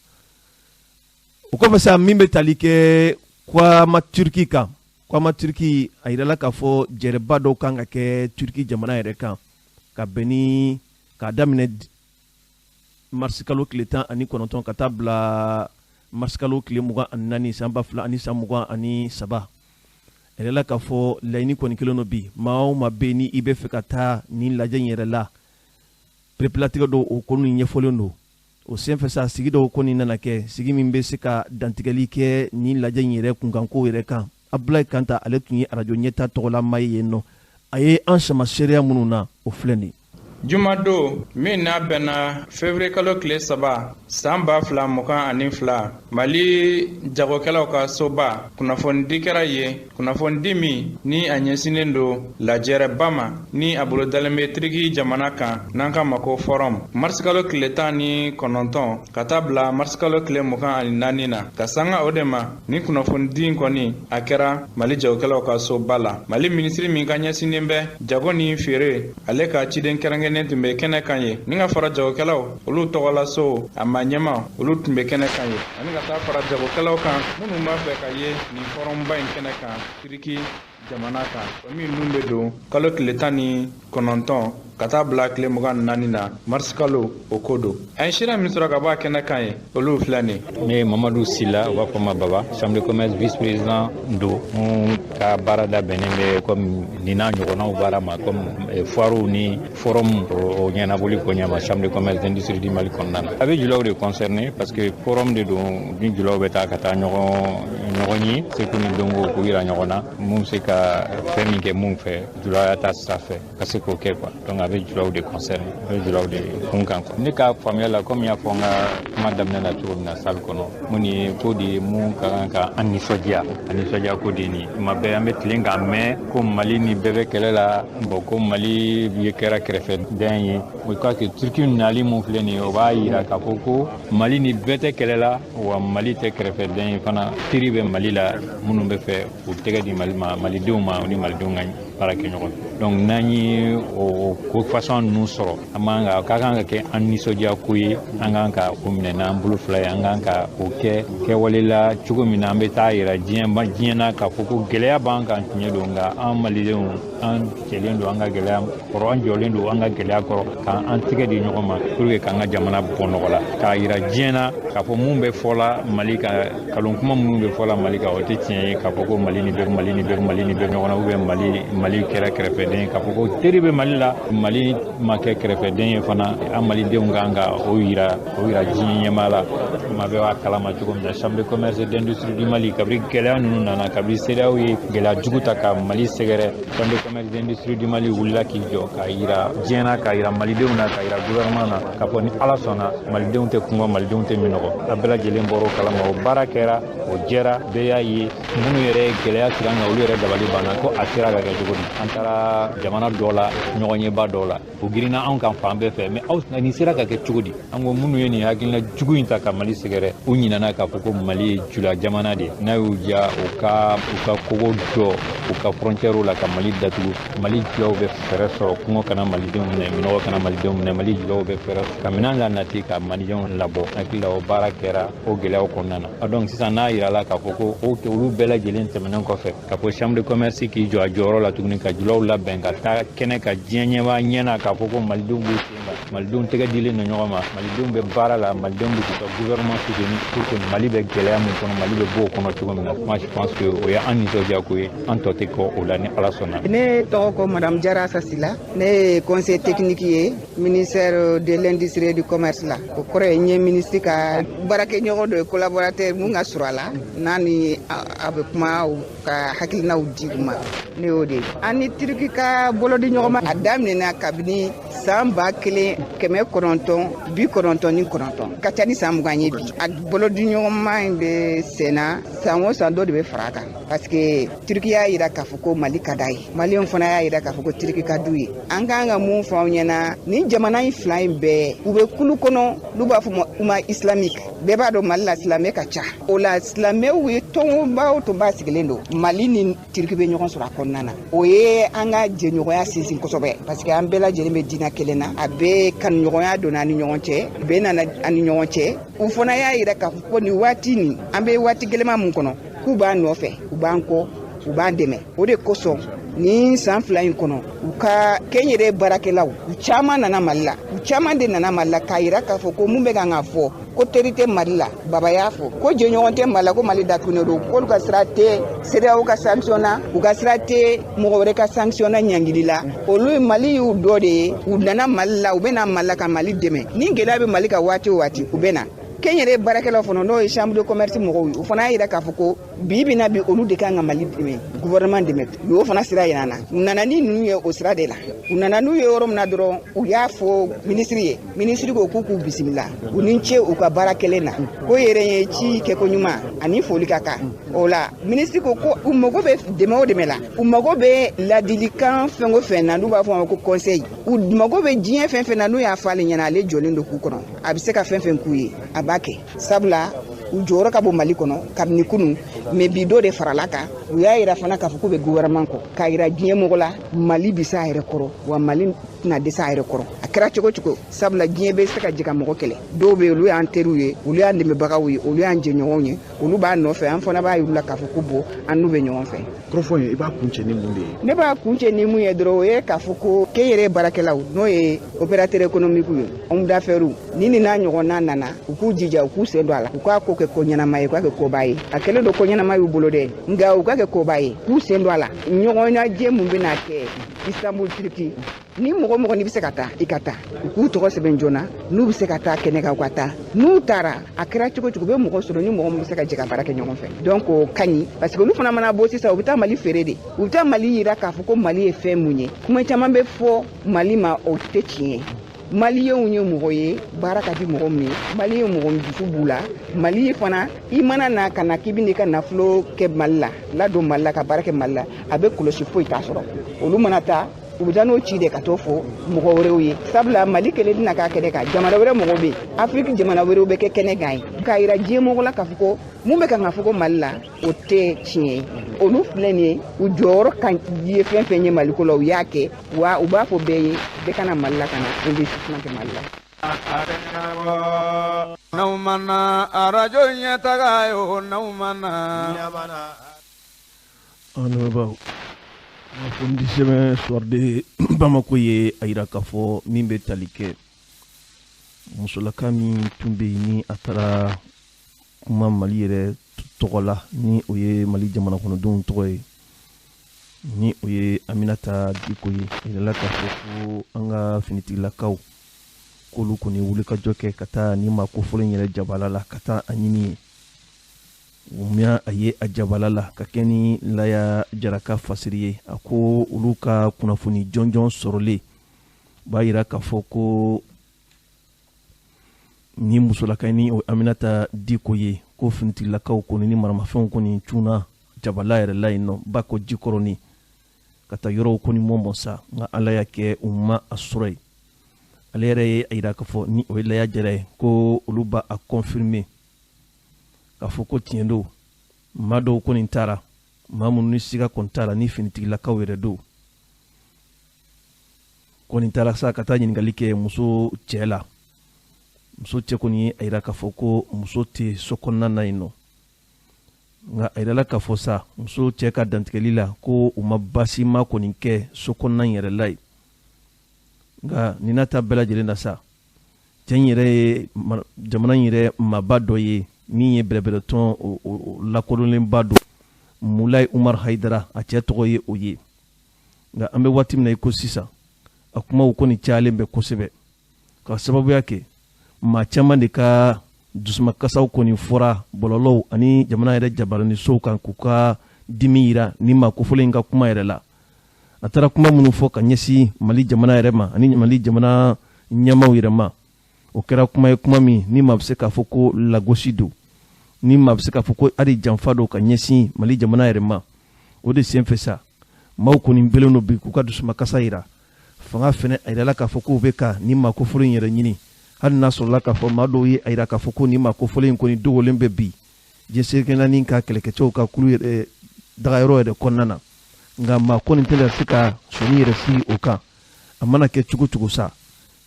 o kɔfɛ sa min bɛ tali kɛ Kwama Turki kan Kwama Turki a yirala k'a fɔ jɛrɛba dɔw kan ka kɛ Turki jamana yɛrɛ kan ka bɛn ni k'a daminɛ mars kalo tile 19 ka taa bila mars kalo tile 24 san 2023 a yirala k'a fɔ laɲini kɔni kelen do bi maa o maa bɛ ni i bɛ fɛ ka taa nin lajɛ in yɛrɛ la perepelatigɛ dɔw o ko ninnu ɲɛfɔlen do o senfɛ sa sigi dɔw kɔni nana kɛ sigi min bɛ se ka dantigɛli kɛ nin lajɛ in yɛrɛ kunkanko yɛrɛ kan Abdoulaye Kanta ale tun ye radio ɲɛta tɔgɔlama ye yen nɔ a ye an sama seereya minnu na o filɛ nin Jumado min n'a bɛnna février kalo tile 3 san 2022 Mali jagokɛlaw ka soba kunnafonidi kɛra ye kunnafonidi min ni a ɲɛsinen do lajɛrɛba ma ni a bolodalen bɛ Turki jamana kan n'an k'a ma ko forum mars kalo tile 19 ka taa bila mars kalo tile 24 na ka sanga o de ma ni kunnafonidi in kɔni a kɛra Mali jagokɛlaw ka soba la Mali ministre min ka ɲɛsinen bɛ jago ni feere ale ka ciden kɛrɛnkɛrɛnnen tun bɛ kɛnɛ kan ye ni ka fara jagokɛlaw olu tɔgɔla so a ma ɲɛma olu tun bɛ kɛnɛ kan ye ani ka taa fara jagokɛlaw kan minnu b'a fɛ ka ye nin forumba in kɛnɛ kan Turki jamana kan min dun bɛ don kalo tile 19 ka taa bila tile 24 na mars kalo o ko don a ye sira min sɔrɔ ka bɔ a kɛnɛ kan ye olu filɛ nin ne Mamadou Sila u b'a fɔ ma Baba chambre de commerce vice président do mun ka baara labɛnnen bɛ comme nin n'a ɲɔgɔnnaw baara ma comme foirew ni forum o ɲɛnabɔli ko ɲɛma chambre de commerce d'industrie du Mali kɔnɔna na a bɛ julaw de concerné parce que forum de don ni julaw bɛ taa ka taa ɲɔgɔn ye seko ni dongo k'u yira ɲɔgɔn na mun bɛ se ka fɛn min kɛ mun fɛ julaw y'a ta sira fɛ ka se k'o kɛ quoi donc a bɛ julaw de concerné a bɛ julaw de kun kan quoi ne ka faamuya la comme y'a fɔ n ka kuma daminɛ na cogo min na salle kɔnɔ mun ye ko de ye mun ka kan ka an nisɔndiya ko de ye nin tuma bɛɛ an bɛ tilen k'a mɛn ko Mali ni bɛɛ bɛ kɛlɛ la bon ko Mali ye kɛra kɛrɛfɛden ye o ka kɛ Turki nali mun filɛ nin ye o b'a yira k'a fɔ ko Mali ni bɛɛ tɛ kɛlɛ la wa Mali tɛ kɛrɛfɛden ye fana teri bɛ Mali la minnu bɛ fɛ u tɛgɛ di Mali ma malidenw ma o ni malidenw ka baara kɛ ɲɔgɔn fɛ donc n'an ye o ko façon ninnu sɔrɔ an b'an ka ka kan ka kɛ an nisɔndiya ko ye an kan ka o minɛ n'an bolo fila ye an kan ka o kɛ kɛwale la cogo min na an bɛ taa yira diɲɛ na k'a fɔ ko gɛlɛya b'an kan tiɲɛ don nka an malidenw an cɛlen don an ka gɛlɛya kɔrɔ an jɔlen don an ka gɛlɛya kɔrɔ k'an tigɛ di ɲɔgɔn ma pour que k'an ka jamana bɔ nɔgɔ la k'a yira diɲɛ na k'a fɔ mun bɛ fɔla Mali kan kalon kuma minnu bɛ fɔla Mali kan o tɛ tiɲɛ ye k'a fɔ ko Mali ni bɛ ɲɔgɔn na ou bien Mali kɛra kɛrɛfɛden k'a fɔ ko teri bɛ Mali la Mali ma kɛ kɛrɛfɛden ye fana an malidenw kan ka o yira diɲɛ ɲɛmaa la tuma bɛɛ b'a kalama cogo min na chambre de commerce d'industrie du Mali kabiri gɛlɛya ninnu nana kabiri CEDEAO ye gɛlɛya jugu ta ka Mali sɛgɛrɛ chambre de commerce d'industrie du Mali wulila k'i jɔ k'a yira diɲɛ na k'a yira malidenw na k'a yira gouvernement na k'a fɔ ni Ala sɔnna malidenw tɛ kungɔ malidenw tɛ minɔgɔ a bɛɛ lajɛlen bɔra o kalama o baara kɛra o jɛra bɛɛ y'a ye minnu yɛrɛ gɛlɛya sira kan olu yɛrɛ dabali mali bana ko a sera ka kɛ cogo di an taara jamana dɔ la ɲɔgɔnyeba dɔ la o girinna anw kan fan bɛɛ fɛ mais aw nin sera ka kɛ cogo di an ko minnu ye nin hakilina jugu in ta ka mali sɛgɛrɛ u ɲinana k'a fɔ ko mali ye jula jamana de n'a y'u ja u ka kogo jɔ u ka frontière la ka mali datugu mali julaw bɛ fɛɛrɛ sɔrɔ kɔngɔ kana malidenw minɛ minɔgɔ kana malidenw minɛ mali julaw bɛ fɛɛrɛ ka minɛn la nati ka malidenw labɔ hakili la o baara kɛra o gɛlɛyaw kɔnɔna na donc sisan n'a yirala k'a fɔ ko olu bɛɛ lajɛlen tɛmɛnen kɔfɛ ka fɔ chambre de commerce k'i jɔ a jɔyɔrɔ la tuguni ka julaw labɛn ka taa kɛnɛ ka diɲɛ ɲɛbaa ɲɛna k'a fɔ ko malidenw b'u sen kan malidenw tɛgɛ dilen don ɲɔgɔn ma malidenw bɛ baara la malidenw bɛ k'u ka gouvernement soutenir pour que mali bɛ gɛlɛya min kɔnɔ mali bɛ bɔ o kɔnɔ cogo min na moi je pense que o ye an nisɔndiya ko ye an tɔ tɛ kɔ o la ni ala sɔnna. ne tɔgɔ ko madame Jara Sasila ne ye conseil technique ye ministère de l'industrie et du commerce la o kɔrɔ ye n ye ministre ka baarakɛɲɔgɔn dɔ ye collaborateur mun ka sɔrɔ a la n'a ni a bɛ kuma ka hakilinaw di u ma ne y'o de ye an ni Turki ka bolodi ɲɔgɔn ma a daminɛna kabini san 1999 ka ca ni san 20 ye bi a bolodi ɲɔgɔn ma in bɛ senna san o san dɔ de bɛ fara a kan parce que Turki y'a yira k'a fɔ ko Mali ka d'a ye maliyɛnw fana y'a yira k'a fɔ ko Turki ka d'u ye an k'an ka mun fɔ aw ɲɛna ni jamana in fila in bɛɛ u bɛ kulu kɔnɔ n'u b'a fɔ umma islamique bɛɛ b'a dɔn Mali la silamɛ ka ca o la silamɛw ye tɔnba o tɔnba sigilen don Mali ni Turki bɛ ɲɔgɔn sɔrɔ a kɔnɔna na o ye an ka jɛɲɔgɔnya sinsin kosɛbɛ parce que an bɛɛ lajɛlen bɛ diinɛ kelen na a bɛ kanuɲɔgɔnya donna ani ɲɔgɔn cɛ bɛn nana ani ɲɔgɔn cɛ u fana y'a yira k'a fɔ ko nin waati nin an bɛ waati gɛlɛnman mun kɔnɔ k'u b'an nɔfɛ u b'an kɔ u b'an dɛmɛ o de kosɔn ni san fila in kɔnɔ u ka kɛnyɛrɛ baarakɛlaw u caman nana Mali la u caman de nana Mali la k'a yira k'a fɔ ko mun bɛ kan ka fɔ ko teri tɛ Mali la baba y'a fɔ ko jɛɲɔgɔn tɛ Mali la ko Mali datugulen don k'olu ka sira tɛ CEDEAO ka sanction na u ka sira tɛ mɔgɔ wɛrɛ ka sanction na ɲangili la olu Mali y'u dɔ de ye u nana Mali la u bɛ na Mali la ka Mali dɛmɛ ni gɛlɛya bɛ Mali ka waati o waati u bɛ na kɛnyɛrɛ baarakɛlaw fana n'o ye chambre de commerce mɔgɔw ye o fana y'a yira k'a fɔ ko bi bina bi olu de kan ka Mali dɛmɛ gouvernement dɛmɛ u y'o fana sira yira an na u nana ni ninnu ye o sira de la u nana n'u ye yɔrɔ min na dɔrɔn u y'a fɔ ministre ko k'u bisimila u ni ce u ka baara kɛlen na ko yɛrɛ ye ci kɛ ko ɲuman ani foli ka kan o la ministre ko u mago bɛ dɛmɛ o dɛmɛ la u mago bɛ ladilikan fɛn o fɛn na n'u b'a fɔ ma ko conseil u mago bɛ diɲɛ fɛn fɛn na n'u y'a fɔ ale ɲɛna ale jɔlen don k'u kɔnɔ a bɛ se ka fɛn fɛn k'u ye a b'a kɛ sabula u jɔyɔrɔ ka bɔ Mali kɔnɔ kabini kunun mais bi dɔ de farala kan u y'a yira fana k'a fɔ k'u bɛ gouvernement kɔ k'a yira diɲɛ mɔgɔ la Mali bɛ se a yɛrɛ kɔrɔ wa Mali tɛna dɛsɛ a yɛrɛ kɔrɔ a kɛra cogo cogo sabula diɲɛ bɛ se ka jɛ ka mɔgɔ kɛlɛ dɔw bɛ yen olu y'an teriw ye olu y'an dɛmɛbagaw ye olu y'an jɛɲɔgɔnw ye olu b'a nɔfɛ an fana b'a yir'u la k'a fɔ ko bon an n'u bɛ ɲɔgɔn fɛ. kɔrɔfɔ ye i b'a kuncɛ ni mun de ye. ne b'a kuncɛ ni mun ye dɔrɔn o ye k'a fɔ ko kɛnyɛrɛ baarakɛlaw n'o ye opérateur économique ye homme d'affaires ni nin n'a ɲɔgɔnna nana u k'u jija u k'u sen don a la u k'a ko kɛ ko ɲɛnama ye u k'a kɛ koba ye a kɛlen don ko ɲɛnama y'u bolo dɛ nka u k'a kɛ koba ye k'u sen don a la ɲɔgɔnnajɛ mun bɛna kɛ Istanbul Turki ni mɔgɔ mɔgɔ n'i bɛ se ka taa i ka taa u k'u tɔgɔ sɛbɛn joona n'u bɛ se ka taa kɛnɛ kan u ka taa n'u taara a kɛra cogo cogo u bɛ mɔgɔ sɔrɔ ni mɔgɔ min bɛ se ka jɛ ka baara kɛ ɲɔgɔn fɛ donc o ka ɲi parce que olu fana mana bɔ sisan u bɛ taa Mali feere de u bɛ taa Mali yira k'a fɔ ko Mali ye fɛn mun ye kuma caman bɛ fɔ Mali ma o tɛ tiɲɛ ye Maliyɛnw ye mɔgɔ ye baara ka di mɔgɔ min ye Maliyɛn mɔgɔ min dusu b'u la Mali fana i mana na ka na k'i bɛ n'i ka nafolo kɛ Mali la ladon Mali la ka baara kɛ Mali la a bɛ kɔlɔsi foyi t'a sɔrɔ olu mana taa u bɛ taa n'o ci de ka t'o fɔ mɔgɔ wɛrɛw ye sabula Mali kelen tɛna k'a kɛnɛ kan jamana wɛrɛ mɔgɔw bɛ yen Afrique jamana wɛrɛw bɛ kɛ kɛnɛ kan ye k'a yira diɲɛ mɔgɔ la k'a fɔ ko mun bɛ kan ka fɔ ko Mali la o tɛ tiɲɛ ye olu filɛ nin ye u jɔyɔrɔ kan ye fɛn fɛn ye Mali ko la u y'a kɛ wa u b'a fɔ bɛɛ ye bɛɛ kana Mali la ka na investissement kɛ Mali la. n'aw mana arajo ɲɛtaga ye o n'aw mana. kunnafoni sɛbɛn soir de Bamako ye a yira k'a fɔ min bɛ tali kɛ musolaka min tun bɛ yen ni a taara kuma Mali yɛrɛ tɔgɔ la ni o ye Mali jamana kɔnɔdenw tɔgɔ ye ni o ye Aminata Diko ye a yirala k'a fɔ ko an ka finitigilakaw k'olu kɔni wuli ka jɔ kɛ ka taa ni ma ko fɔlɔ in yɛrɛ jabala la ka taa a ɲini ye Wumia a ye a jabala la ka kɛ ni Laya Jaraka fasiri ye a ko olu ka kunnafoni jɔnjɔn sɔrɔlen b'a yira k'a fɔ ko ni musolaka ni Aminata Diko ye ko finitigilakaw kɔni ni maramafɛnw kɔni cunna jabala yɛrɛ la yen nɔ ba ko jikɔrɔni ka taa yɔrɔw ko ni mɔmɔ sa nka ala y'a kɛ u ma a sɔrɔ yen ale yɛrɛ ye a yira k'a fɔ ni o ye laya jɛra ye ko olu ba a confirmer k'a fɔ ko tiɲɛ don maa dɔw ko nin taara maa minnu ni siga kɔni t'a la ni finitigilakaw yɛrɛ don ko nin taara sa ka taa ɲininkali kɛ muso cɛ la muso cɛ kɔni ye a yira k'a fɔ ko muso tɛ so kɔnɔna na yen nɔ nka a yirala k'a fɔ sa muso cɛ ka dantigɛli la ko u ma basi ma kɔni kɛ so kɔnɔna in yɛrɛ la yen nka nin n'a ta bɛɛ lajɛlen na sa cɛ in yɛrɛ ye jamana in yɛrɛ maaba dɔ ye min ye bɛrɛbɛrɛtɔn o lakodɔnlenba don Mulayi Umar Haidara a cɛ tɔgɔ ye o ye nka an bɛ waati min na i ko sisan a kumaw kɔni cayalen bɛ kosɛbɛ ka sababuya kɛ maa caman de ka dusumakasaw kɔni fɔra bɔlɔlɔw ani jamana yɛrɛ jabaranisow kan k'u ka dimi yira ni maa kofɔlen in ka kuma yɛrɛ la a taara kuma minnu fɔ ka ɲɛsin Mali jamana yɛrɛ ma ani Mali jamana ɲɛmaw yɛrɛ ma o kɛra kuma ye kuma min ni maa bɛ se k'a fɔ ko lagosi don ni maa bɛ se k'a fɔ ko hali janfa don ka ɲɛsin Mali jamana yɛrɛ ma o de senfɛ sa maaw kɔni bɛlen don bi k'u ka dusumakasa yira fanga fɛnɛ a yirala k'a fɔ k'u bɛ ka ni maa kofɔlen in yɛrɛ ɲini hali n'a sɔrɔla k'a fɔ maa dɔw ye a yira k'a fɔ ko ni maa kofɔlen in kɔni dogolen bɛ bi diɲɛseegilani ka kɛlɛkɛcɛw ka kulu yɛrɛ dagayɔrɔ yɛrɛ kɔnɔna na nka maa kɔni tɛna se ka sɔnni yɛrɛ sigi o kan a mana kɛ cogo cogo sa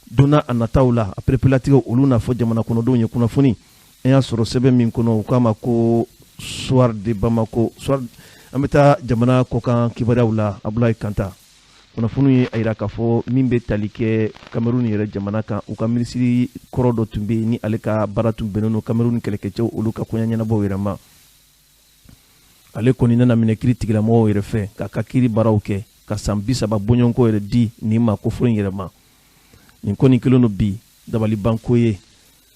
donna a nataw la a pereperelatigɛw olu n'a fɔ jamana kɔnɔdenw ye kunnafoni an y'a sɔrɔ sɛbɛn min kɔnɔ u k'a ma ko soir de Bamako an bɛ taa jamana kɔkan kibaruyaw la Abulayi Kanta kunnafoni ye a yira k'a fɔ min bɛ tali kɛ Cameroun yɛrɛ jamana kan u ka minisiri kɔrɔ dɔ tun bɛ yen ni ale ka baara tun bɛnnen don Cameroun kɛlɛkɛcɛw olu ka kɔɲɔ ɲɛnabɔw yɛrɛ ma ale kɔni nana minɛ kiiri tigilamɔgɔw yɛrɛ fɛ k'a ka kiiri baaraw kɛ ka san 30 bɔɲɔgɔnko yɛrɛ di nin maa kofɔlen yɛrɛ ma nin kɔni kelen don bi dabalibanko ye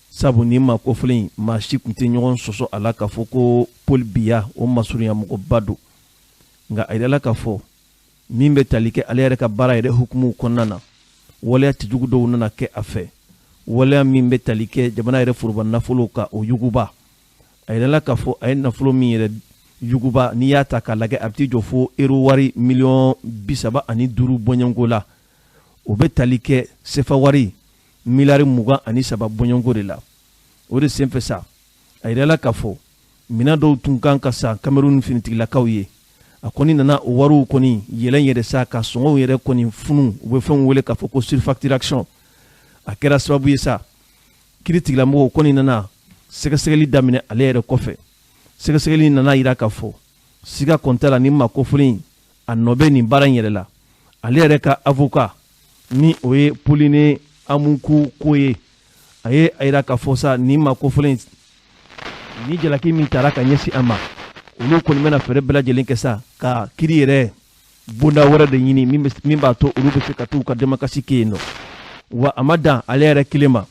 sabu nin maa kofɔlen maa si tun tɛ ɲɔgɔn sɔsɔ a la k'a fɔ ko Paul Biya o masurunya mɔgɔba don nka a yirala k'a fɔ min bɛ tali kɛ ale yɛrɛ ka baara yɛrɛ hukumu kɔnɔna na waleya tijugu dɔw nana kɛ a fɛ waleya min bɛ tali kɛ jamana yɛrɛ foroba nafolo ka o yuguba a yirala k'a fɔ a ye nafolo min yɛrɛ yuguba n'i y'a ta k'a lajɛ a bɛ t'i jɔ fo euro wari miliyɔn 35 bɔɲɔgɔnko la o bɛ tali kɛ sefa wari miliyari 23 bɔɲɔgɔnko de la o de senfɛ sa a yirala k'a fɔ minɛn dɔw tun kan ka sa Cameroun finitigilakaw ye a kɔni nana o wariw kɔni yɛlɛn yɛrɛ sa ka sɔngɔw yɛrɛ kɔni funu u bɛ fɛnw wele k'a fɔ ko surfacturation a kɛra sababu ye sa kiiri tigilamɔgɔw kɔni nana sɛgɛsɛgɛli daminɛ ale yɛrɛ kɔfɛ sɛgɛsɛgɛli nana yira k'a fɔ siga kɔnta la ni maa kofɔlen a nɔ bɛ nin baara in yɛrɛ la ale yɛrɛ ka avocat ni o ye Pauline Amunku ko ye a ye a yira k'a fɔ sa ni maa kofɔlen ni jalaki min taara ka ɲɛsin a ma olu kɔni bɛna fɛrɛ bɛɛ lajɛlen kɛ sa ka kiiri yɛrɛ bonda wɛrɛ de ɲini min b'a to olu bɛ se ka t'u ka demakasi kɛ yen nɔ wa a ma dan ale yɛrɛ kelen ma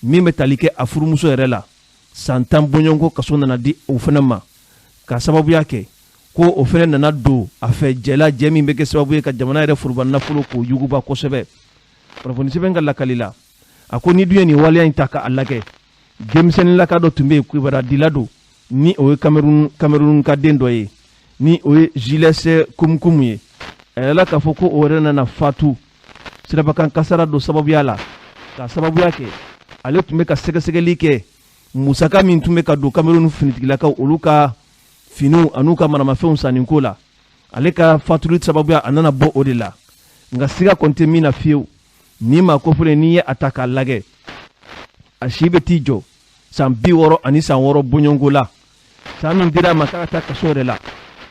min bɛ tali kɛ a furumuso yɛrɛ la san 10 bɔɲɔgɔnko kaso nana di o fana ma ka sababuya kɛ ko o fana nana don a fɛ jɛla jɛ min bɛ kɛ sababu ye ka jamana yɛrɛ foroba nafolo k'o yuguba kosɛbɛ kunnafoni sɛbɛn ka lakali la a ko ni dun ye nin waleya in ta k'a lajɛ denmisɛnninlaka dɔ tun bɛ yen kibaradila don ni o ye Cameroun ka den dɔ ye ni o ye Jules Kumukumu ye a yɛrɛla k'a fɔ ko o yɛrɛ nana fatu sirabakan kasara don sababuya la ka sababuya kɛ ale tun bɛ ka sɛgɛsɛgɛli kɛ musaka min tun bɛ ka don Cameroun finitigilakaw olu ka finiw an'u ka manamafɛnw sanniko la ale ka fatuli sababuya a nana bɔ o de la nka siga kɔni tɛ min na fiyewu ni maa kofɔlen n'i ye a ta k'a lajɛ a si bɛ t'i jɔ san 60 ani san 6 bɔɲɔgɔnko la san min dira a ma k'a ka taa kaso yɛrɛ la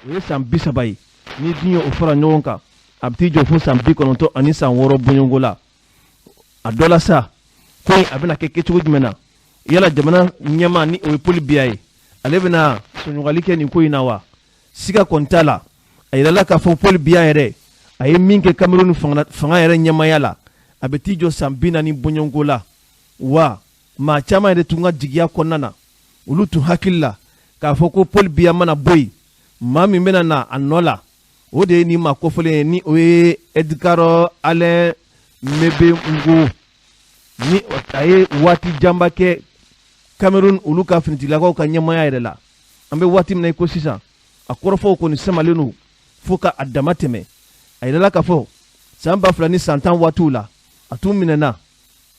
o ye san 30 ye ni dun ye o fara ɲɔgɔn kan a bɛ t'i jɔ fo san 90 ani san 6 bɔɲɔgɔnko la a dɔ la sa ko in a bɛna kɛ kɛcogo jumɛn na yala jamana ɲɛmaa ni o ye Paul Biya ye ale bɛna sɔnɲɔgɔnli kɛ nin ko in na wa siga kɔni t'a la a yirala k'a fɔ Paul Biya yɛrɛ a ye min kɛ Cameroun fanga yɛrɛ ɲɛmaaya la a bɛ t'i jɔ san 40 bɔɲɔgɔnko la wa maa caman yɛrɛ tun ka jigiya kɔnɔna na olu tun hakili la k'a fɔ ko Paul Biya mana bɔ yen maa min bɛna na a nɔ la o de ye nin maa kofɔlen ye ni o ye Edgar Alain Mebe Ngo ni a ye waati janba kɛ Cameroun olu ka finitigilakaw ka ɲɛmaaya yɛrɛ la an bɛ waati min na i ko sisan a kɔrɔfɔw kɔni samalen no fo ka a dama tɛmɛ a yirala k'a fɔ san 2010 waatiw la a tun minɛna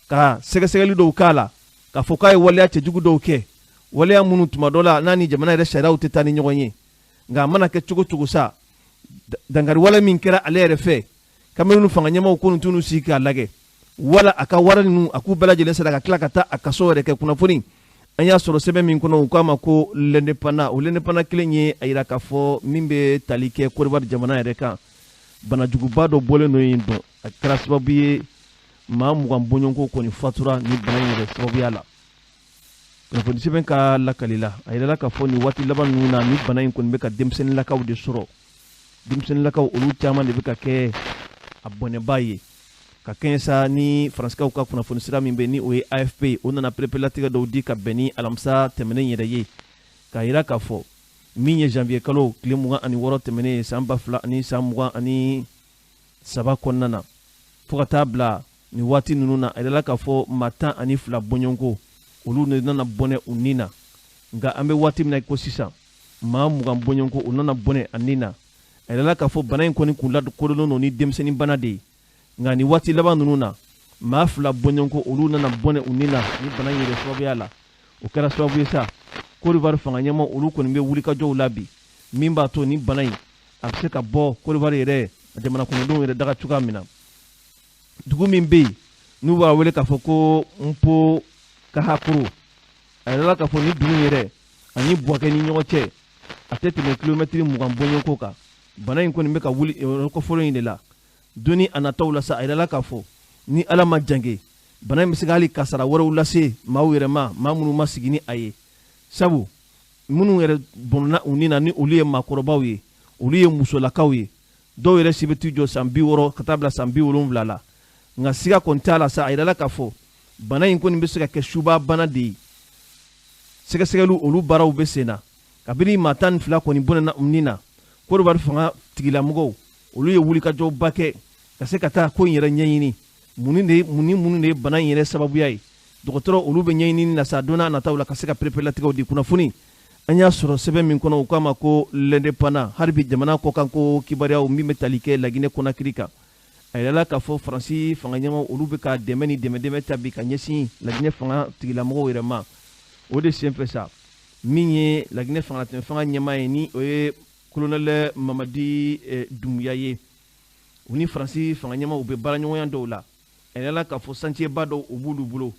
ka sɛgɛsɛgɛli dɔw k'a la k'a fɔ k'a ye waleya cɛjugu dɔw kɛ waleya minnu tuma dɔ la n'a ni jamana yɛrɛ sariyaw tɛ taa ni ɲɔgɔn ye nka a mana kɛ cogo cogo sa dangari wale min kɛra ale yɛrɛ fɛ Cameroun fanga ɲɛmaw ko tunu sigi k'a lajɛ wala a ka wari ninnu a k'u bɛɛ lajɛlen sara ka tila ka taa a kaso yɛrɛ kɛ kunnafoni an y'a sɔrɔ sɛbɛn min kɔnɔ u k'a ma ko l'indépendant o l'indépendant kelen ye a yira k'a fɔ min bɛ tali kɛ Côte d'Ivoire jamana yɛrɛ kan banajuguba dɔ bɔlen dɔ yen dɔn a kɛra sababu ye maa 20 bɔɲɔgɔnko kɔni fatura ni bana in yɛrɛ sababuya la kunnafoni sɛbɛn ka lakali la a yirala k'a fɔ nin waati laban ninnu na ni bana in kɔni bɛ ka denmisɛnninlakaw de sɔrɔ denmisɛnninlakaw olu caman de bɛ ka kɛ a bɔnɛba ye ka kɛɲɛ sa ni faransikɛw ka kunnafoni sira min bɛ ni o ye AFP o nana perepelatigɛ dɔw di ka bɛn ni alamisa tɛmɛnen yɛrɛ ye k'a yira k'a fɔ min ye janvier kalo tile 26 tɛmɛnen san 2023 kɔnɔna na fo ka taa bila ni waati ninnu na a yirala k'a fɔ maa 12 bɔɲɔgɔnko olu de nana bɔnɛ u ni na nka an bɛ waati min na ko sisan maa 20 bɔɲɔgɔnko u nana bɔnɛ a ni na a yirala k'a fɔ bana in kɔni kun lakodɔnnen don ni denmisɛnnin bana de ye nka ni waati laban ninnu na maa 2 bɔɲɔgɔnko olu nana bɔnɛ u ni na ni bana in yɛrɛ sababuya la o kɛra sababu ye sa Côte d'Ivoire fanga ɲɛmaw olu kɔni bɛ wulikajɔw la bi min b'a to ni bana in a bɛ se ka bɔ Côte d'Ivoire yɛrɛ jamana kɔnɔdenw yɛrɛ daga cogoya min na dugu min bɛ yen n'u b'a wele k'a fɔ ko Mpo Kahakoro a yirala k'a fɔ ni dugu yɛrɛ ani Buakɛ ni ɲɔgɔn cɛ a tɛ tɛmɛ kilomɛtiri 20 bɔɲɔgɔnko kan bana in kɔni bɛ ka wuli kɔfɔlɔ in de la doni a nataw la sa a yirala k'a fɔ ni ala ma jange bana in bɛ se ka hali kasara wɛrɛw lase maaw yɛrɛ ma maa minnu ma sigi ni a ye sabu minnu yɛrɛ bɔnna u ni na ni olu ye maakɔrɔbaw ye olu ye musolakaw ye dɔw yɛrɛ si bɛ t'u jɔ san 60 ka taa bila san 70 la nka siga kɔni t'a la sa a yirala k'a fɔ bana in kɔni bɛ se ka kɛ suba bana de ye sɛgɛsɛgɛliw olu baaraw bɛ sen na kabini maa 12 kɔni bɔnɛna u ni na Côte d'Ivoire fanga tigilamɔgɔw olu ye wulikajɔba kɛ ka se ka taa ko in yɛrɛ ɲɛɲini mun de ye bana in yɛrɛ sababuya ye dɔgɔtɔrɔ olu bɛ ɲɛɲini na sa don n'a nataw la ka se ka perepelatigɛw di kunnafoni an y'a sɔrɔ sɛbɛn min kɔnɔ u k'a ma ko l'indépendant hali bi jamana kɔkan ko kibaruyaw min bɛ tali kɛ Laginɛ Conakry kan a yirala k'a fɔ Faransi fanga ɲɛmaw olu bɛ ka dɛmɛ ni dɛmɛ ta bi ka ɲɛsin Laginɛ fanga tigilamɔgɔw yɛrɛ ma o de senfɛ sa min ye Laginɛ fanga ɲɛmaa ye ni o ye colonel Mamadi Doumbouya ye u ni Faransi fanga ɲɛmaw bɛ baaraɲɔgɔnya dɔw la a yirala k'a fɔ chantier-ba dɔw u b'olu bolo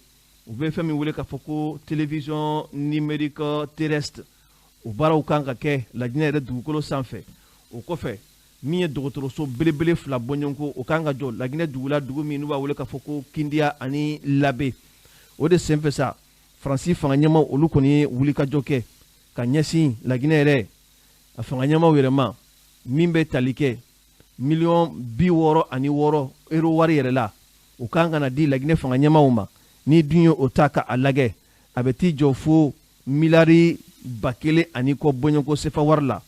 u bɛ fɛn min wele k'a fɔ ko télévision numérique terrestre o baaraw kan ka kɛ Laginɛ yɛrɛ dugukolo sanfɛ o kɔfɛ min ye dɔgɔtɔrɔso belebele 2 bɔɲɔgɔnko o kan ka jɔ Laginɛ dugu la dugu min n'u b'a wele k'a fɔ ko Kindia ani Labé o de senfɛ sa Faransi fanga ɲɛmaw olu kɔni ye wulikajɔ kɛ ka ɲɛsin Laginɛ yɛrɛ a fanga ɲɛmaw yɛrɛ ma min bɛ tali kɛ $66,000 euro wari yɛrɛ la o kan ka na di Laginɛ fanga ɲɛmaw ma ni dun ye o ta ka a lagɛ a bɛ t'i jɔ fo $100,000 ani kɔ bɔɲɔgɔnko sefa wari la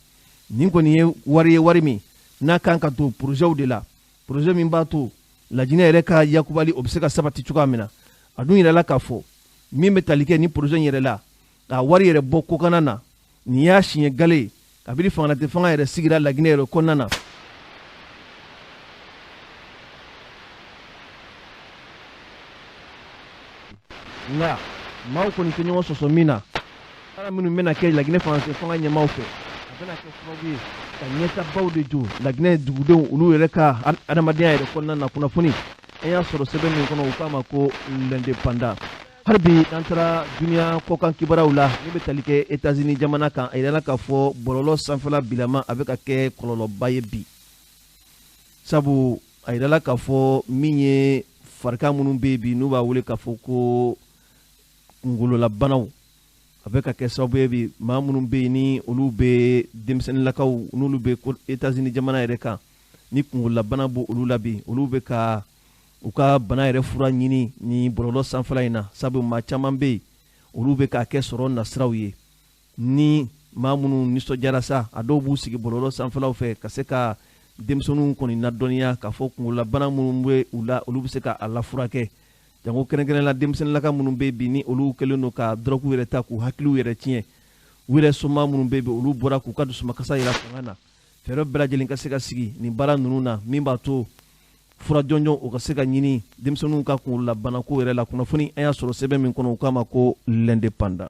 nin kɔni ye wari min n'a kan ka to projet de la projet min b'a to Laginɛ yɛrɛ ka yakubali o bɛ se ka sabati cogoya min na a dun yirala k'a fɔ min bɛ tali kɛ ni projet in yɛrɛ la a wari yɛrɛ bɔ kokana na nin y'a siɲɛ gale kabini fangatɛ fanga yɛrɛ sigira Laginɛ yɛrɛ kɔnɔna na nka maaw kɔni tɛ ɲɔgɔn sɔsɔ min na ala minnu bɛna kɛ Laginɛ fangatɛ fanga ɲɛmaaw fɛ a bɛna kɛ sababu ye ka ɲɛtabaw de jɔ Laginɛ dugudenw olu yɛrɛ ka adamadenya yɛrɛ kɔnɔna na kunnafoni an y'a sɔrɔ sɛbɛn min kɔnɔ u k'a ma ko l'indépendant hali bi n'an taara duniya kɔkan kibaruyaw la ne bɛ tali kɛ États-Unis jamana kan a yirala k'a fɔ bɔlɔlɔ sanfɛla bilama a bɛ ka kɛ kɔlɔlɔba ye bi sabu a yirala k'a fɔ min ye farikan minnu bɛ yen bi n'u b'a wele k'a fɔ ko kungololabanaw a bɛ ka kɛ sababu ye bi maa minnu bɛ yen ni olu bɛ denmisɛnninlakaw n'olu bɛ États-Unis jamana yɛrɛ kan ni kungololabana b'o olu la bi olu bɛ ka u ka bana yɛrɛ fura ɲini ni bɔlɔlɔ sanfɛla in na sabu maa caman bɛ yen olu bɛ k'a kɛ sɔrɔ nasiraw ye ni maa minnu nisɔndiyara sa a dɔw b'u sigi bɔlɔlɔ sanfɛlaw fɛ ka se ka denmisɛnninw kɔni ladɔnniya k'a fɔ kungololabana minnu bɛ u la olu bɛ se ka a lafurakɛ jango kɛrɛnkɛrɛnnenya la denmisɛnninlaka minnu bɛ yen bi ni olu kɛlen don ka dɔrɔgu yɛrɛ ta k'u hakiliw yɛrɛ tiɲɛ wele soma minnu bɛ yen olu bɔra k'u ka dusumakasa yira fanga na fɛɛrɛ bɛɛ lajɛlen ka se ka sigi nin baara ninnu na min b'a to fura jɔnjɔn o ka se ka ɲini denmisɛnninw ka kunkolo la banako yɛrɛ la kunnafoni an y'a sɔrɔ sɛbɛn min kɔnɔ u k'a ma ko l'indépendant